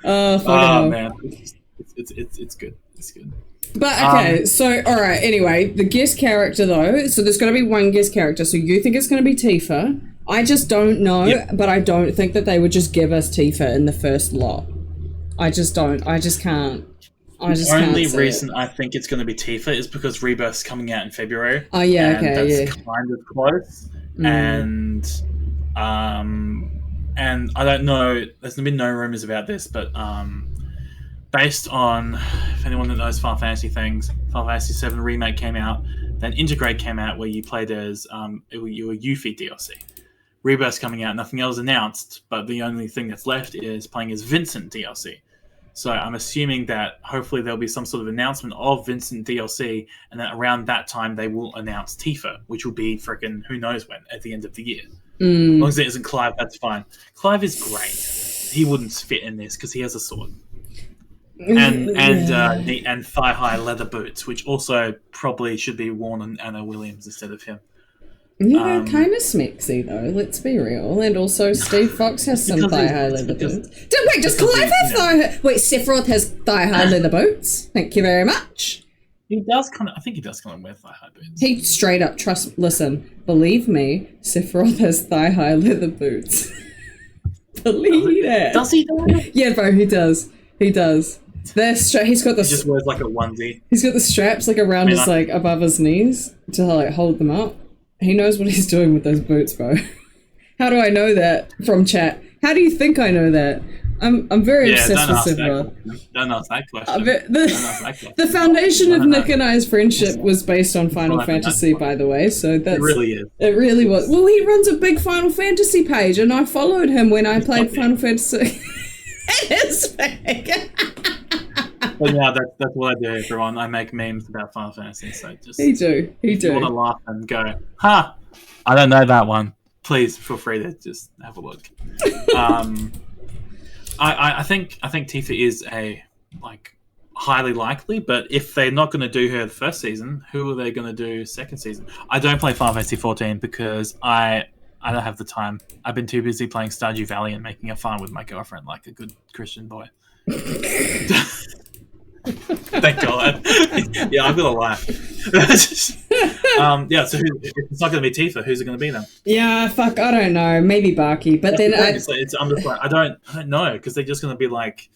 Oh man, it's good. It's good. But okay, so all right. Anyway, the guest character though. So there's going to be one guest character. So you think it's going to be Tifa? I just don't know, but I don't think that they would just give us Tifa in the first lot. I just don't. I just can't. The only reason I think it's going to be Tifa is because Rebirth's coming out in February. Oh yeah, and okay, that's kind of close. And I don't know. There's been no rumors about this, but based on if anyone that knows Final Fantasy things, Final Fantasy VII Remake came out, then Integrate came out where you played as you were Yuffie DLC. Rebirth's coming out, nothing else announced, but the only thing that's left is playing as Vincent DLC. So I'm assuming that hopefully there'll be some sort of announcement of Vincent DLC, and that around that time they will announce Tifa, which will be freaking who knows when at the end of the year. As long as it isn't Clive, that's fine. Clive is great. He wouldn't fit in this because he has a sword. And thigh-high leather boots, which also probably should be worn on Anna Williams instead of him. Yeah, kind of smexy though. Let's be real. And also, Steve Fox has some thigh-high leather boots. Wait, does Clive have thigh-high? Wait, Sephiroth has thigh-high leather boots. Thank you very much. He does kind of. I think he does kind of wear thigh-high boots. He straight up Listen, believe me, Sephiroth has thigh-high leather boots. Believe it. Does he? Though? Yeah, bro, he does. He does. He's got the. He just wears like a onesie. He's got the straps like around his like above his knees to like hold them up. He knows what he's doing with those boots, bro. How do I know that from chat? How do you think I know that? I'm very obsessed with Sephiroth. Don't ask that question. The foundation of Nick and I's friendship was based on Final Fantasy, by the way. So that's it really is. It really was. Well, he runs a big Final Fantasy page, and I followed him when I played Final Fantasy. It is big. But yeah, that's what I do, everyone. I make memes about Final Fantasy, so just He do. If you want to laugh and go, I don't know that one. Please feel free to just have a look. I think Tifa is a highly likely, but if they're not going to do her the first season, who are they going to do second season? I don't play Final Fantasy 14 because I don't have the time. I've been too busy playing Stardew Valley and making a fun with my girlfriend like a good Christian boy. Thank God. Yeah, I've got a life. Yeah, so if it's not going to be Tifa, who's it going to be then? Yeah, fuck, I don't know. Maybe Barky, but then I'm just like, I don't know, because they're just going to be like,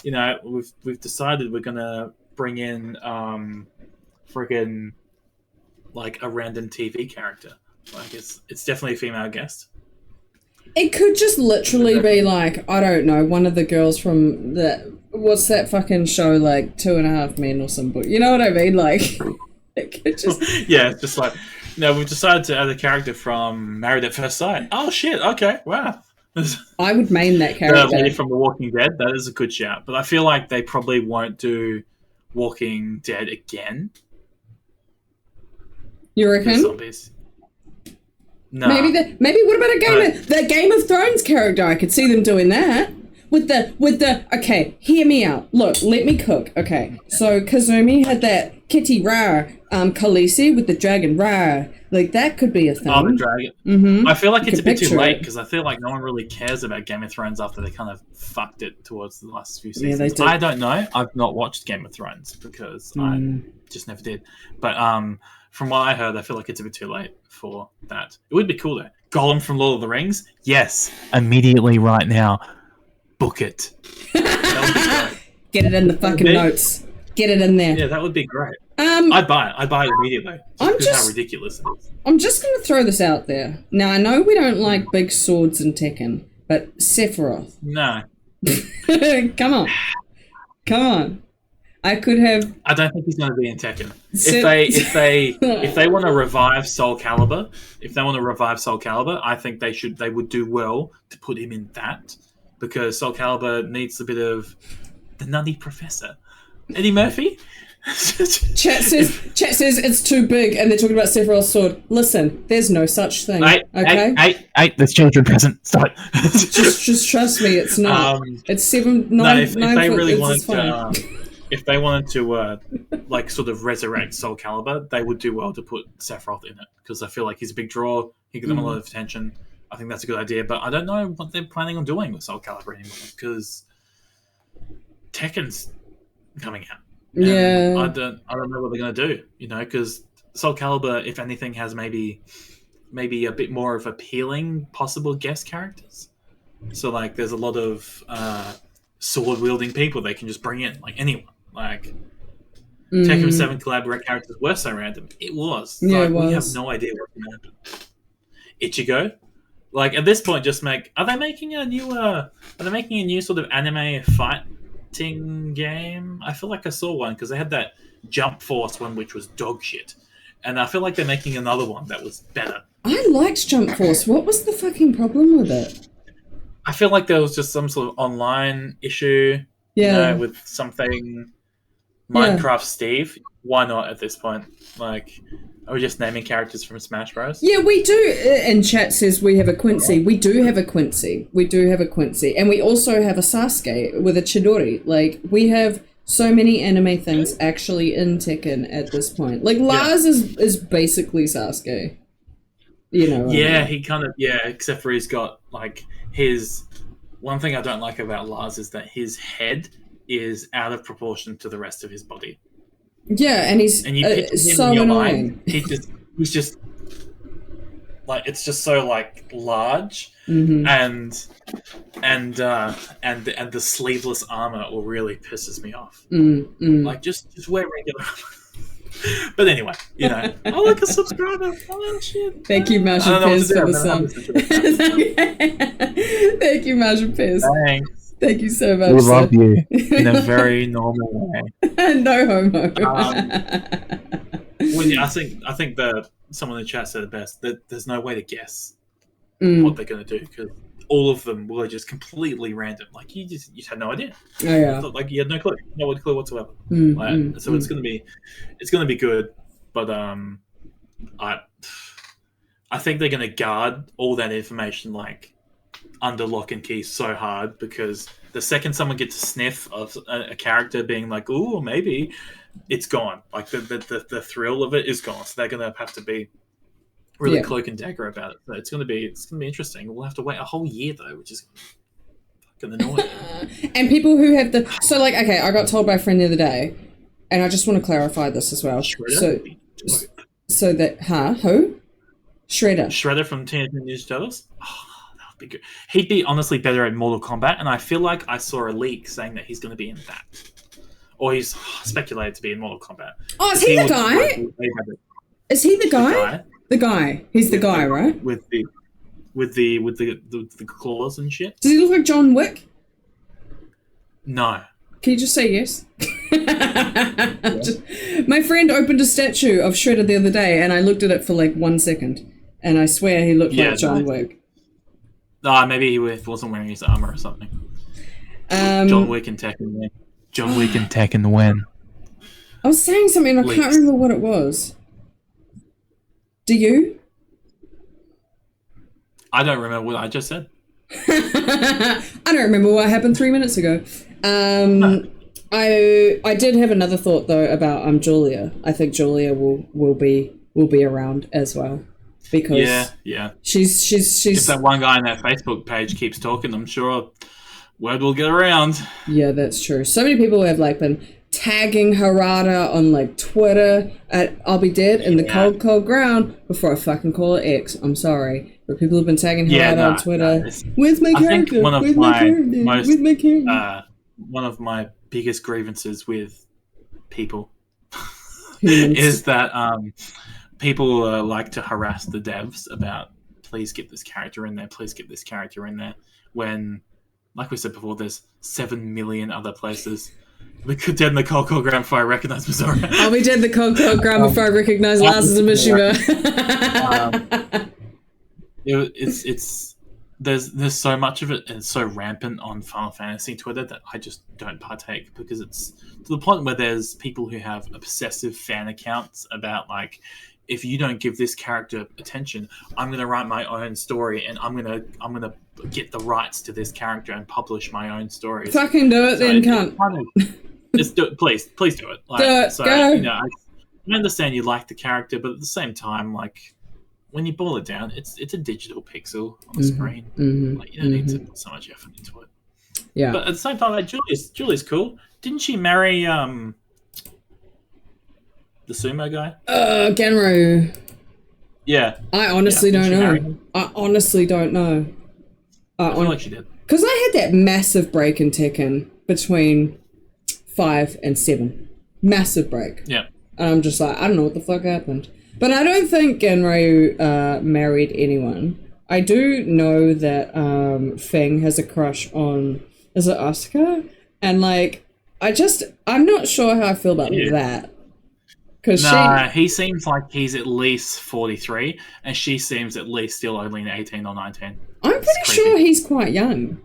we've decided we're going to bring in friggin' like a random TV character. Like it's definitely a female guest. It could just literally be like, I don't know, one of the girls from what's that fucking show, like 2.5 Men or something. You know what I mean? Like, it could just... Yeah, it's just like, we've decided to add a character from Married at First Sight. Oh, shit, okay, wow. I would main that character. The lady from The Walking Dead, that is a good shout. But I feel like they probably won't do Walking Dead again. You reckon? Zombies. No. Maybe what about the Game of Thrones character? I could see them doing that. With the okay, hear me out. Look, let me cook. Okay. So Kazumi had that kitty rar, Khaleesi with the dragon rar. Like that could be a thing. Oh, the dragon. Mm-hmm. I feel like it's a bit too late because I feel like no one really cares about Game of Thrones after they kind of fucked it towards the last few seasons. Yeah, they did. I don't know. I've not watched Game of Thrones because I just never did. But from what I heard, I feel like it's a bit too late for that. It would be cool though. Gollum from Lord of the Rings? Yes. Immediately right now. Book it. That would be great. Get it in the fucking notes. Get it in there. Yeah, that would be great. I'd buy it. I'd buy it immediately. How ridiculous it is. I'm just going to throw this out there. Now, I know we don't like big swords in Tekken, but Sephiroth. No. Come on. I could have... I don't think he's going to be in Tekken. If they want to revive Soul Calibur, I think they would do well to put him in that. because Soul Calibur needs a bit of the nutty professor. Eddie Murphy? Chat says it's too big, and they're talking about Sephiroth's sword. Listen, there's no such thing. Okay, hey, there's children present. Stop it. just trust me, it's not. It's 7, 9, if 9 they foot, really it's wanted fine. if they wanted to like sort of resurrect Soul Calibur, they would do well to put Sephiroth in it, because I feel like he's a big draw. He gives them a lot of attention. I think that's a good idea, but I don't know what they're planning on doing with Soul Calibur anymore, because Tekken's coming out. Yeah, I don't know what they're going to do, because Soul Calibur, if anything, has maybe a bit more of appealing possible guest characters. So like, there's a lot of sword wielding people they can just bring in, like anyone. Like Tekken 7 collaborate characters were so random. It was. Yeah, like, it was. We have no idea what's going to happen. Ichigo, like at this point, just are they making a new sort of anime fighting game? I feel like I saw one, because they had that Jump Force one, which was dog shit, and I feel like they're making another one that was better. I liked Jump Force. What was the fucking problem with it? I feel like there was just some sort of online issue, with something. Minecraft Steve, why not at this point? Like, are we just naming characters from Smash Bros? Yeah, we do. And chat says we have a Quincy. We do have a Quincy. And we also have a Sasuke with a Chidori. Like, we have so many anime things actually in Tekken at this point. Like, Lars is basically Sasuke. Yeah, he kind of, except for he's got, like, his... One thing I don't like about Lars is that his head is out of proportion to the rest of his body. Yeah, and he's you picture him so in your annoying. mind, he's just like, it's just so like large, and the sleeveless armor all really pisses me off. Like, just wear regular armor. But anyway, I like a subscriber. Oh shit! Thank you, Majin Pez, for the sub. Thank you, Majin Pez. Thanks. Thank you so much. We love you in a very normal way. No homo. I think that someone in the chat said it best, that there's no way to guess what they're going to do, because all of them were just completely random. Like, you had no idea. Oh yeah. Like, you had no clue whatsoever. So it's going to be good, but I think they're going to guard all that information like under lock and key so hard, because the second someone gets a sniff of a character being like, ooh, maybe, it's gone. Like, the thrill of it is gone. So they're gonna have to be really cloak and dagger about it. So it's gonna be interesting. We'll have to wait a whole year though, which is fucking annoying. And people who have I got told by a friend the other day, and I just want to clarify this as well. Shredder? So that who? Shredder from Teenage Mutant Ninja Turtles? Oh, that would be good. He'd be honestly better at Mortal Kombat, and I feel like I saw a leak saying that he's going to be in that. Or he's speculated to be in Mortal Kombat. Oh, is he the guy? Is he the guy? The guy. He's the guy, right? With the claws and shit. Does he look like John Wick? No. Can you just say yes? My friend opened a statue of Shredder the other day, and I looked at it for like 1 second, and I swear he looked like John Wick. Maybe he wasn't wearing his armor or something. John Wick and Tekken when? John Wick and Tekken when? I was saying something, I can't remember what it was. Do you? I don't remember what I just said. I don't remember what happened 3 minutes ago. I did have another thought though about Julia. I think Julia will be around as well, because she's if that one guy on that Facebook page keeps talking, I'm sure word will get around. Yeah, that's true. So many people have like been tagging Harada on like Twitter at I'll be dead in the cold ground before I fucking call it X. I'm sorry. But people have been tagging Harada on Twitter. Where's my character? Where's my character? One of my biggest grievances with people is that people like to harass the devs about, please get this character in there, please get this character in there, when, like we said before, there's 7 million other places. We could dead in the cold ground before I recognize Missouri. I'll be dead in the cold ground before I recognize Lars as a Mishima. there's so much of it, and it's so rampant on Final Fantasy Twitter that I just don't partake, because it's to the point where there's people who have obsessive fan accounts about, like, if you don't give this character attention, I'm going to write my own story, and I'm going to get the rights to this character and publish my own stories. Fucking do it, so then, cunt. Just do it, please do it. Like, do it, so, go. You know, I understand you like the character, but at the same time, like, when you boil it down, it's a digital pixel on the screen. Like, you don't need to put so much effort into it. Yeah. But at the same time, like, Julie's cool. Didn't she marry the sumo guy? Genro. Yeah. I honestly don't know. I honestly don't know. I feel like she did. Because I had that massive break in Tekken between 5 and 7. Massive break. Yeah. And I'm just like, I don't know what the fuck happened. But I don't think Genryu married anyone. I do know that Feng has a crush on, is it Asuka? And like, I'm not sure how I feel about that. He seems like he's at least 43, and she seems at least still only 18 or 19. I'm pretty sure he's quite young.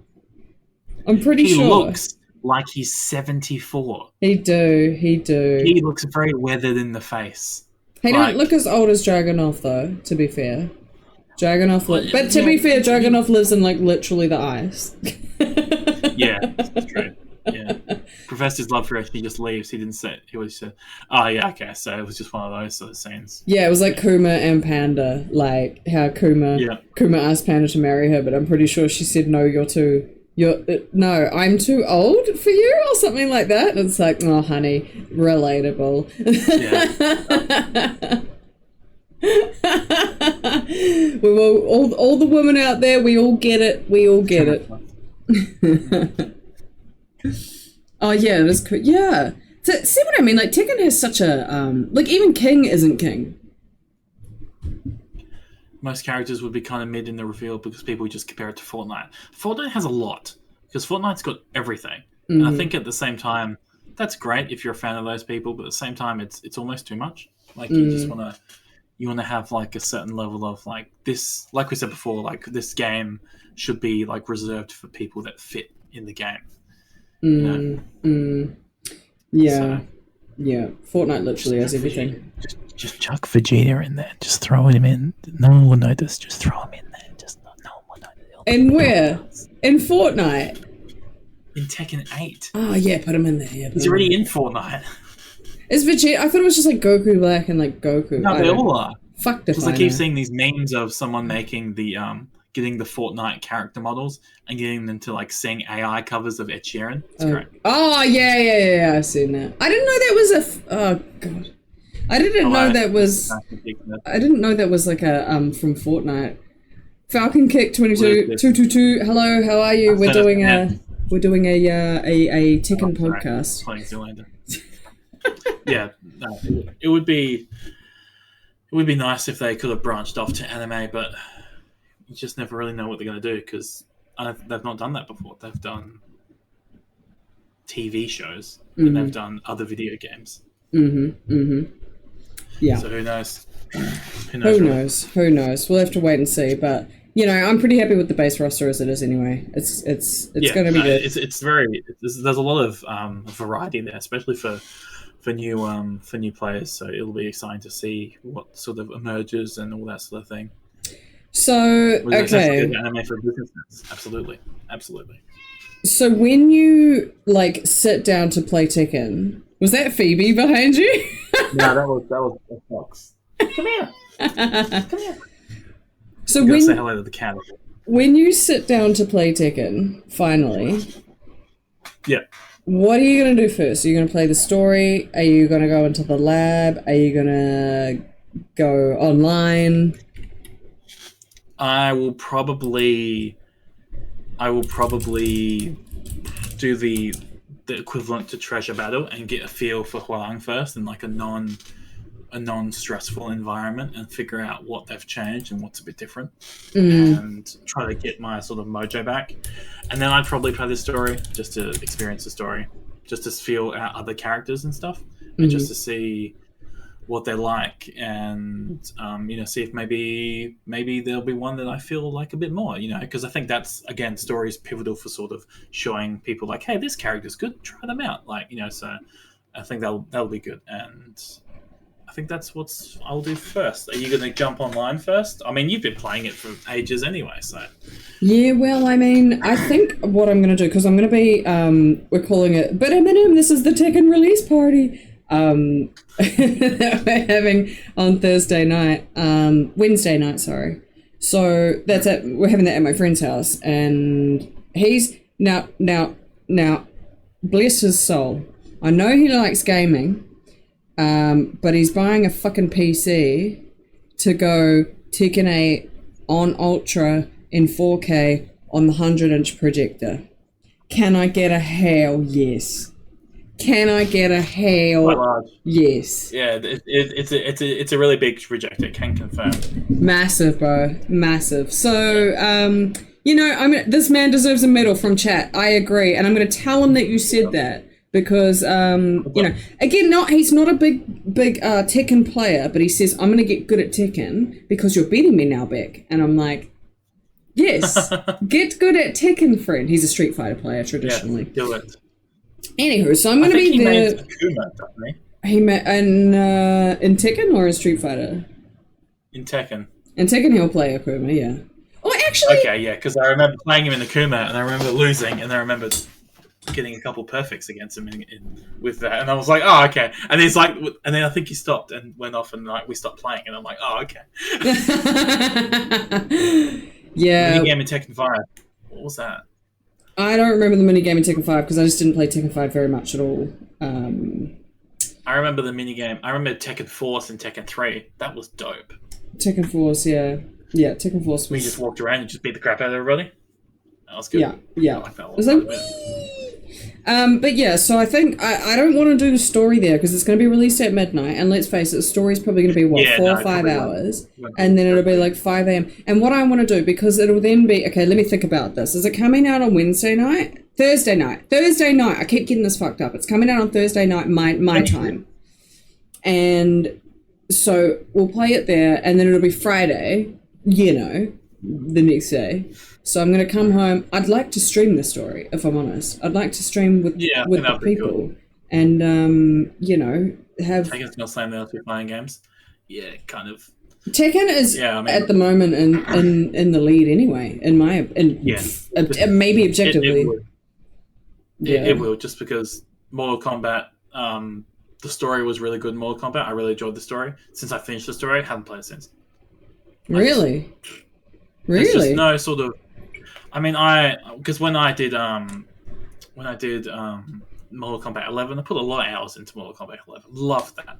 I'm pretty sure. He looks like he's 74. He do. He looks very weathered in the face. He don't look as old as Dragunov, though, to be fair. Dragunov lives in, like, literally the ice. Yeah, that's true. Yeah. Professed his love for her, he just leaves. He didn't say, he was oh yeah, okay, so it was just one of those sort of scenes. Yeah, it was like Kuma and Panda, like how Kuma asked Panda to marry her, but I'm pretty sure she said, no, no, I'm too old for you, or something like that. And it's like, oh, honey, relatable. Yeah. We will, all the women out there, we all get it. We all get it. Oh yeah, it is cool. Yeah. So, see what I mean? Like, Tekken has such a like, even King isn't King. Most characters would be kind of mid in the reveal because people just compare it to Fortnite. Fortnite has a lot because Fortnite's got everything, and I think at the same time that's great if you're a fan of those people, but at the same time it's almost too much. Like, you just want to have like a certain level of like this, like we said before, like this game should be like reserved for people that fit in the game. Yeah. So, yeah. Fortnite literally has everything. Just chuck Vegeta in there. Just throw him in. No one will notice. Just throw him in there. Just no one will notice. And where? In Fortnite? In Tekken 8. Oh yeah, put him in there. Yeah, he's already in Fortnite. Is Vegeta? I thought it was just like Goku Black and like Goku. No, they all are. Fuck the. Because I keep seeing these memes of someone making the getting the Fortnite character models and getting them to like sing AI covers of Ed Sheeran. It's great. Oh yeah, I've seen that. I didn't know that was oh god. I didn't know that was like a from Fortnite. Falcon Kick 222. Hello, how are you? We're doing a Tekken podcast. Playing Zoolander. Yeah, no, it would be nice if they could have branched off to anime, but you just never really know what they're going to do because they've not done that before. They've done TV shows and they've done other video games. Yeah. So who knows? Who knows? We'll have to wait and see. But you know, I'm pretty happy with the base roster as it is anyway. It's going to be good. There's a lot of variety there, especially for new players. So it'll be exciting to see what sort of emerges and all that sort of thing. So okay, anime for business. Absolutely. So when you like sit down to play Tekken, was that Phoebe behind you? No, that was Fox. Come here. So when say hello to the cat. When you sit down to play Tekken, finally, yeah. What are you going to do first? Are you going to play the story? Are you going to go into the lab? Are you going to go online? I will probably do the equivalent to Treasure Battle and get a feel for Huang first in like a non-stressful environment and figure out what they've changed and what's a bit different and try to get my sort of mojo back. And then I'd probably play the story just to experience the story, just to feel out other characters and stuff, and just to see what they're like, and see if maybe there'll be one that I feel like a bit more, because I think that's, again, story is pivotal for sort of showing people like, hey, this character's good, try them out, so I think that'll be good, and I think that's what I'll do first. Are you going to jump online first? I mean, you've been playing it for ages anyway, so. Yeah, well, I mean, I think what I'm going to do, because I'm going to be, we're calling it, but this is the Tekken release party. That we're having on Wednesday night, sorry. So we're having that at my friend's house, and he's now, bless his soul. I know he likes gaming, but he's buying a fucking PC to go Tekken 8 on Ultra in 4K on the 100-inch projector. Can I get a hell yes? Can I get a hell yes? Yeah, it's a really big projector, can confirm. Massive, bro. Massive. So, this man deserves a medal from chat. I agree. And I'm going to tell him that you said that. Because, again, he's not a big Tekken player, but he says, I'm going to get good at Tekken because you're beating me now, Beck. And I'm like, yes, get good at Tekken, friend. He's a Street Fighter player, traditionally. Yeah, do it. Anywho, so I'm going to be there. Akuma, doesn't he in Tekken or in Street Fighter? In Tekken. In Tekken, he'll play Akuma, yeah. Oh, actually... Okay, yeah, because I remember playing him in Akuma, and I remember losing, and I remember getting a couple perfects against him with that, and I was like, oh, okay. And he's like, and then I think he stopped and went off, and we stopped playing, and I'm like, oh, okay. Yeah. Minigame in Tekken 5. What was that? I don't remember the minigame in Tekken 5 because I just didn't play Tekken 5 very much at all. I remember the minigame. I remember Tekken Force and Tekken 3. That was dope. Tekken Force, yeah. Yeah, Tekken Force was... We just walked around and just beat the crap out of everybody. That was good. Yeah. I like that one. Was that... but yeah, so I think I don't want to do the story there because it's going to be released at midnight, and let's face it, the story's probably going to be 4 or 5 hours, and then it'll be like 5 a.m. And what I want to do, because it'll then be, okay, let me think about this. Is it coming out on Wednesday night? Thursday night. I keep getting this fucked up. It's coming out on Thursday night, my time. And so we'll play it there, and then it'll be Friday, the next day. So I'm going to come home. I'd like to stream the story, if I'm honest. I'd like to stream with the people. Cool. And, have... Tekken's not saying they'll be playing games. Yeah, kind of. Tekken is at the moment in the lead anyway, maybe objectively. It would. It will, just because Mortal Kombat, the story was really good in Mortal Kombat. I really enjoyed the story. Since I finished the story, I haven't played it since. Really? There's just no sort of... I mean, because when I did Mortal Kombat 11, I put a lot of hours into Mortal Kombat 11. Loved that.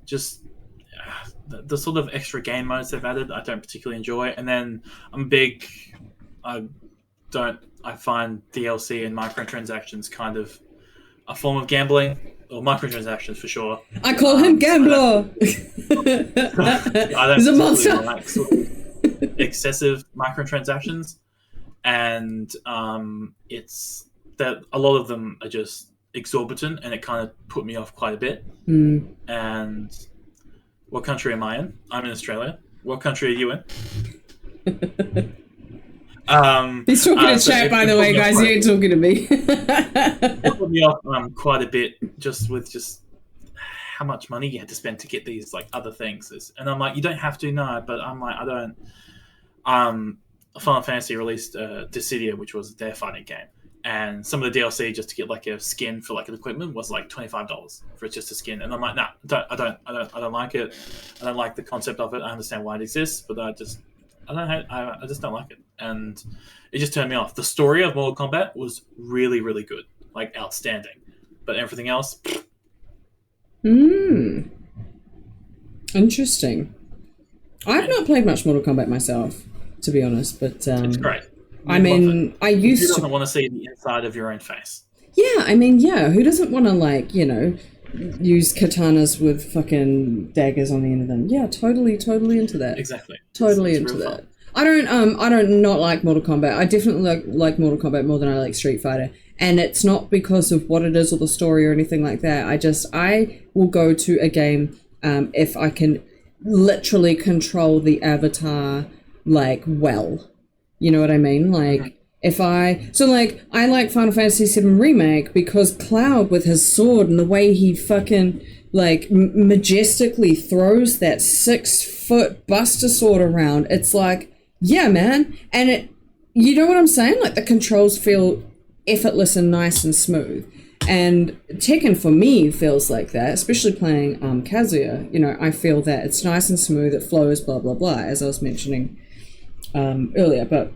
Just the sort of extra game modes they've added, I don't particularly enjoy. And then I find DLC and microtransactions kind of a form of gambling, or microtransactions for sure. I call him Gambler. He's a monster. Like sort of excessive microtransactions, and it's that a lot of them are just exorbitant, and it kind of put me off quite a bit. And what country am I in? I'm in Australia. What country are you in? He's talking to chat, by the way, guys. He ain't talking to me. It put me off quite a bit, just how much money you had to spend to get these like other things. And I'm like, you don't have to, no, but I'm like, I don't. Final Fantasy released Dissidia, which was their fighting game, and some of the DLC just to get like a skin for like an equipment was like $25 for just a skin. And I'm like, nah, I don't like it. I don't like the concept of it. I understand why it exists, but I just don't like it, and it just turned me off. The story of Mortal Kombat was really, really good, like outstanding, but everything else. Interesting. I've not played much Mortal Kombat myself, to be honest, but it's great. I mean, I used Who doesn't want to see the inside of your own face? Yeah, I mean, who doesn't want to use katanas with fucking daggers on the end of them? Yeah, totally into that. Exactly. Totally into that. Fun. I don't not like Mortal Kombat. I definitely like Mortal Kombat more than I like Street Fighter. And it's not because of what it is or the story or anything like that. I will go to a game if I can literally control the avatar, like, well. You know what I mean? Like, I like Final Fantasy VII Remake because Cloud with his sword and the way he fucking, like, majestically throws that 6-foot Buster Sword around. It's like, yeah, man. And you know what I'm saying? Like, the controls feel effortless and nice and smooth. And Tekken for me feels like that, especially playing Kazuya. You know, I feel that it's nice and smooth, it flows, blah, blah, blah, as I was mentioning earlier. But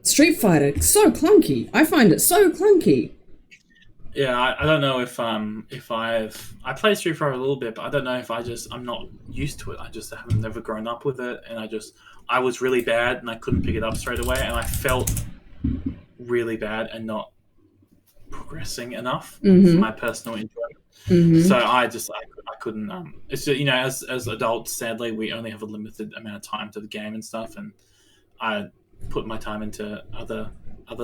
Street Fighter, so clunky. I find it so clunky. Yeah, I don't know if I played Street Fighter a little bit, but I don't know if I'm not used to it. I just have never grown up with it, and I was really bad and I couldn't pick it up straight away, and I felt really bad and not progressing enough for my personal enjoyment. So I couldn't. It's just, you know, as adults, sadly, we only have a limited amount of time to the game and stuff, and I put my time into other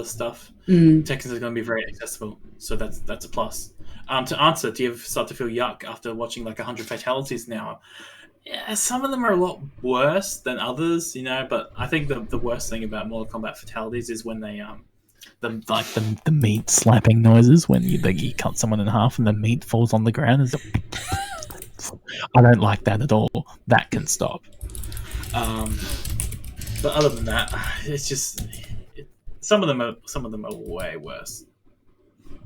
stuff. Tekken is going to be very accessible, so that's a plus. To answer, do you start to feel yuck after watching like 100 fatalities now? Yeah, some of them are a lot worse than others, you know. But I think the worst thing about Mortal Kombat fatalities is when they the meat slapping noises when you cut someone in half and the meat falls on the ground. I don't like that at all. That can stop. But other than that, it's just some of them are way worse.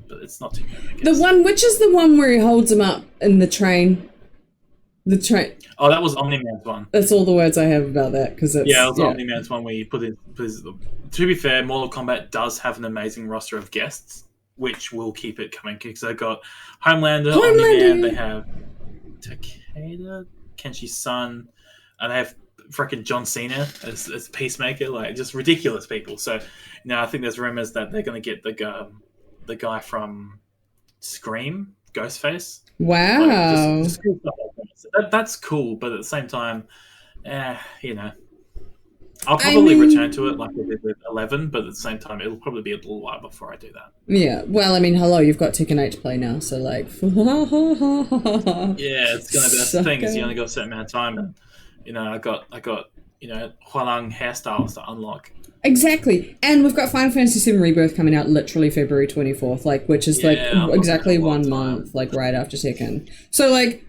But it's not too bad, I guess. Which is the one where he holds him up in the train? The train. Oh, that was Omni-Man's one. That's all the words I have about that, because it's... Yeah, it was Omni-Man's one where you put his... To be fair, Mortal Kombat does have an amazing roster of guests, which will keep it coming, because they've got Homelander, Omni-Man, they have Takeda, Kenshi's son, and they have freaking John Cena as Peacemaker, like, just ridiculous people. So, you know, I think there's rumors that they're going to get the guy from Scream, Ghostface. Wow. Like, just cool stuff like that. So that's cool, but at the same time, you know, I'll probably return to it like I did with 11, but at the same time, it'll probably be a little while before I do that. Yeah, well, I mean, hello, you've got Tekken 8 to play now, so like... Yeah, it's going to be, that's the thing, is you only got a certain amount of time, and, you know, I got you know, Hualang hairstyles to unlock. Exactly, and we've got Final Fantasy VII Rebirth coming out literally February 24th, like, which is like exactly 1 month, like right after Tekken. So like,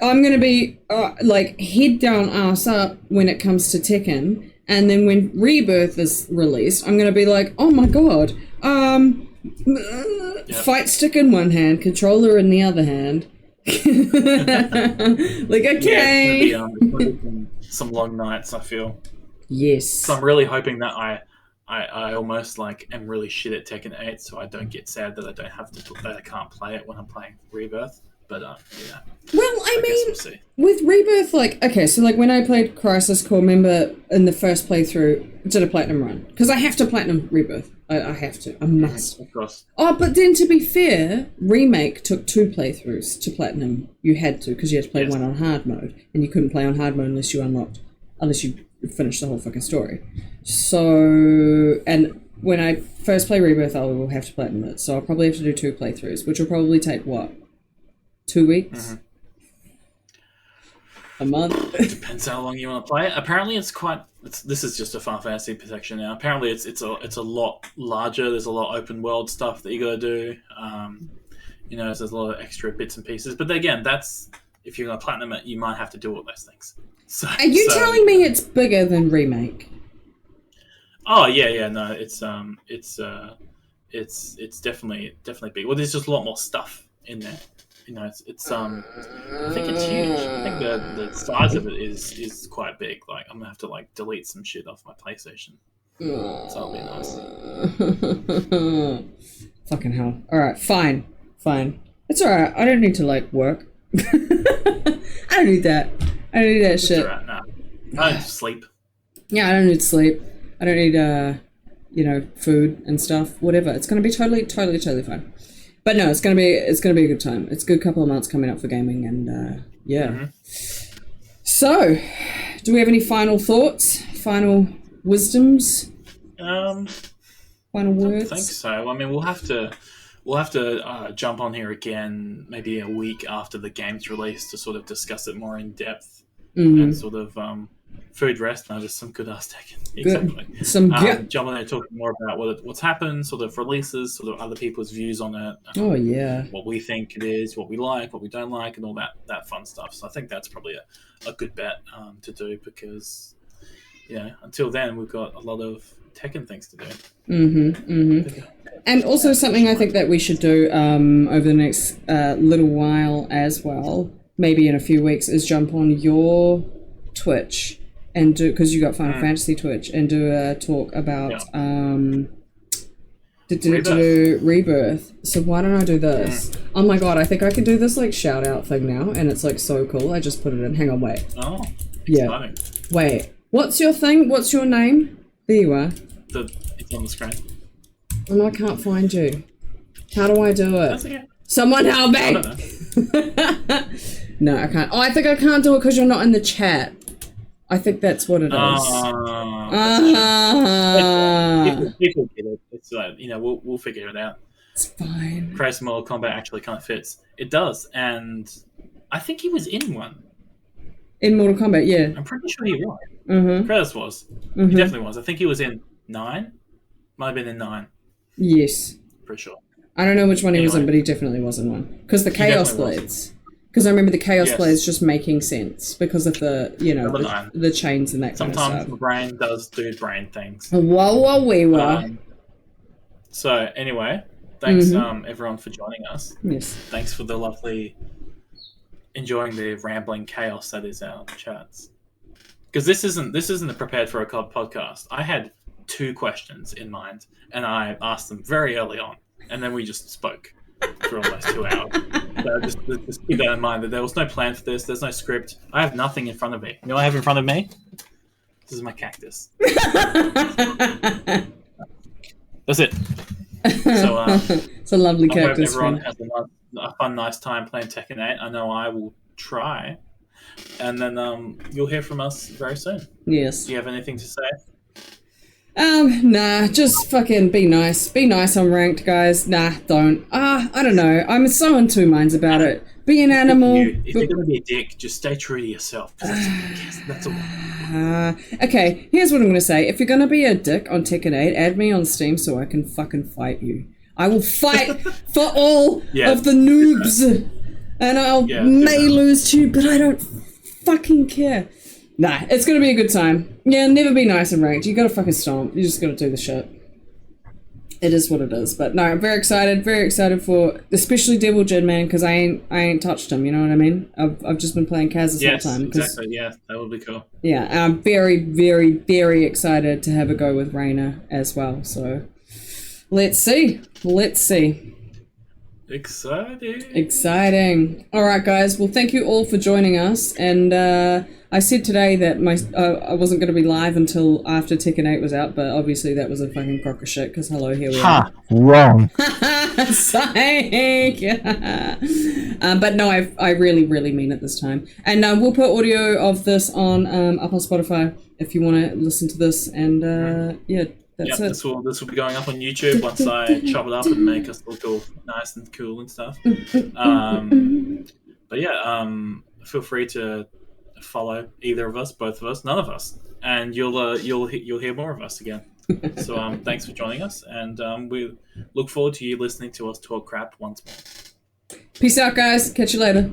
I'm gonna be like head down, ass up when it comes to Tekken, and then when Rebirth is released, I'm gonna be like, oh my god, fight stick in one hand, controller in the other hand. Like, okay. Yeah, it's gonna be, some long nights, I feel. Yes. So I'm really hoping that I almost like am really shit at Tekken 8, so I don't get sad that I can't play it when I'm playing Rebirth. But yeah. Well, I mean, with Rebirth, like, okay, so like when I played Crisis Core, remember in the first playthrough, did a platinum run because I have to platinum Rebirth. I have to. I must. Of course. Oh, but then to be fair, Remake took 2 playthroughs to platinum. You had to, because you had to play one on hard mode, and you couldn't play on hard mode unless you finished the whole fucking story. So, and when I first play Rebirth, I will have to platinum it. So I'll probably have to do 2 playthroughs, which will probably take, what, 2 weeks? A month? It depends how long you want to play it. Apparently this is just a Final Fantasy section now. Apparently it's a lot larger. There's a lot of open world stuff that you got to do. You know, there's a lot of extra bits and pieces. But again, that's, if you're going to platinum it, you might have to do all those things. So, are you telling me it's bigger than Remake? Oh yeah, no, it's definitely big. Well, there's just a lot more stuff in there. You know, it's I think it's huge. I think the size of it is quite big. Like, I'm gonna have to like delete some shit off my PlayStation. So that'll be nice. Fucking hell. Alright, fine. It's alright. I don't need to like work. I don't need that. I don't need that shit. Right, no. I don't sleep. Yeah, I don't need sleep. I don't need you know, food and stuff. Whatever. It's gonna be totally fine. But no, it's gonna be a good time. It's a good couple of months coming up for gaming, and yeah. So, do we have any final thoughts? Final wisdoms, Um, final I don't words? think so. I mean, we'll have to jump on here again maybe a week after the game's released to sort of discuss it more in depth and sort of food rest. No, just some good ass Tekken. Exactly. Jump on there talking more about what's happened, sort of releases, sort of other people's views on it. Oh yeah. What we think it is, what we like, what we don't like, and all that fun stuff. So I think that's probably a good bet to do because until then we've got a lot of Tekken things to do. And also something I think that we should do over the next little while as well, maybe in a few weeks, is jump on your Twitch and do, because you got Final Fantasy Twitch, and do a talk about Rebirth. So why don't I do this? Oh my god, I think I can do this like shout out thing now, and it's like so cool. I just put it in. Hang on, wait. Oh, yeah. exciting. Wait. What's your thing? What's your name? There you are. It's on the screen. Oh, no, I can't find you. How do I do it? That's okay. Someone help me! I don't know. No, I can't. Oh, I think I can't do it because you're not in the chat. I think that's what it is. People get it. It's like, we'll figure it out. It's fine. Crash Mortal Kombat actually kind of fits. It does, and I think he was in one. In Mortal Kombat, yeah. I'm pretty sure he was. Mm-hmm. Kratos was. He definitely was. I think he was in 9. Might have been in 9. Yes. Pretty sure. I don't know which one he was in, but he definitely was in one. Because the Chaos Blades. Because I remember the Chaos Blades just making sense because of the, the chains and that kind of stuff. Sometimes the brain does do brain things. Whoa. So, anyway, thanks everyone for joining us. Yes. Thanks for the lovely, enjoying the rambling chaos that is our chats. Because this isn't a prepared for a podcast. I had 2 questions in mind, and I asked them very early on, and then we just spoke for almost 2 hours. So just keep that in mind, that there was no plan for this. There's no script. I have nothing in front of me. You know what I have in front of me? This is my cactus. That's it. So it's a lovely cactus. I hope everyone has a fun, nice time playing Tekken 8. I know I will try. And then you'll hear from us very soon. Yes. Do you have anything to say? Nah, just fucking be nice. Be nice on ranked, guys. Nah, don't. I don't know. I'm so in 2 minds about it. Be an animal. If you're going to be a dick, just stay true to yourself. That's all. Okay, here's what I'm going to say. If you're going to be a dick on Tekken 8, add me on Steam so I can fucking fight you. I will fight for all of the noobs. And I may lose to you, but I don't fucking care. Nah, it's gonna be a good time. Yeah, never be nice and ranked. You gotta fucking stomp. You just gotta do the shit. It is what it is. But no, I'm very excited for especially Devil Jin, man, because I ain't touched him. You know what I mean? I've just been playing Kaz this whole time. Exactly. Yeah, that would be cool. Yeah, I'm very, very, very excited to have a go with Reina as well. So let's see. Exciting. All right, guys. Well, thank you all for joining us. And I said today that I wasn't going to be live until after Tekken 8 was out, but obviously that was a fucking crock of shit, because hello, here we are. Wrong. Psych! But no, I really, really mean it this time. And we'll put audio of this on up on Spotify if you want to listen to this. And that's it. This will be going up on YouTube once I chop it up and make us look all nice and cool and stuff. But feel free to follow either of us, both of us, none of us, and you'll hear more of us again. So thanks for joining us, and we look forward to you listening to us talk crap once more. Peace out, guys. Catch you later.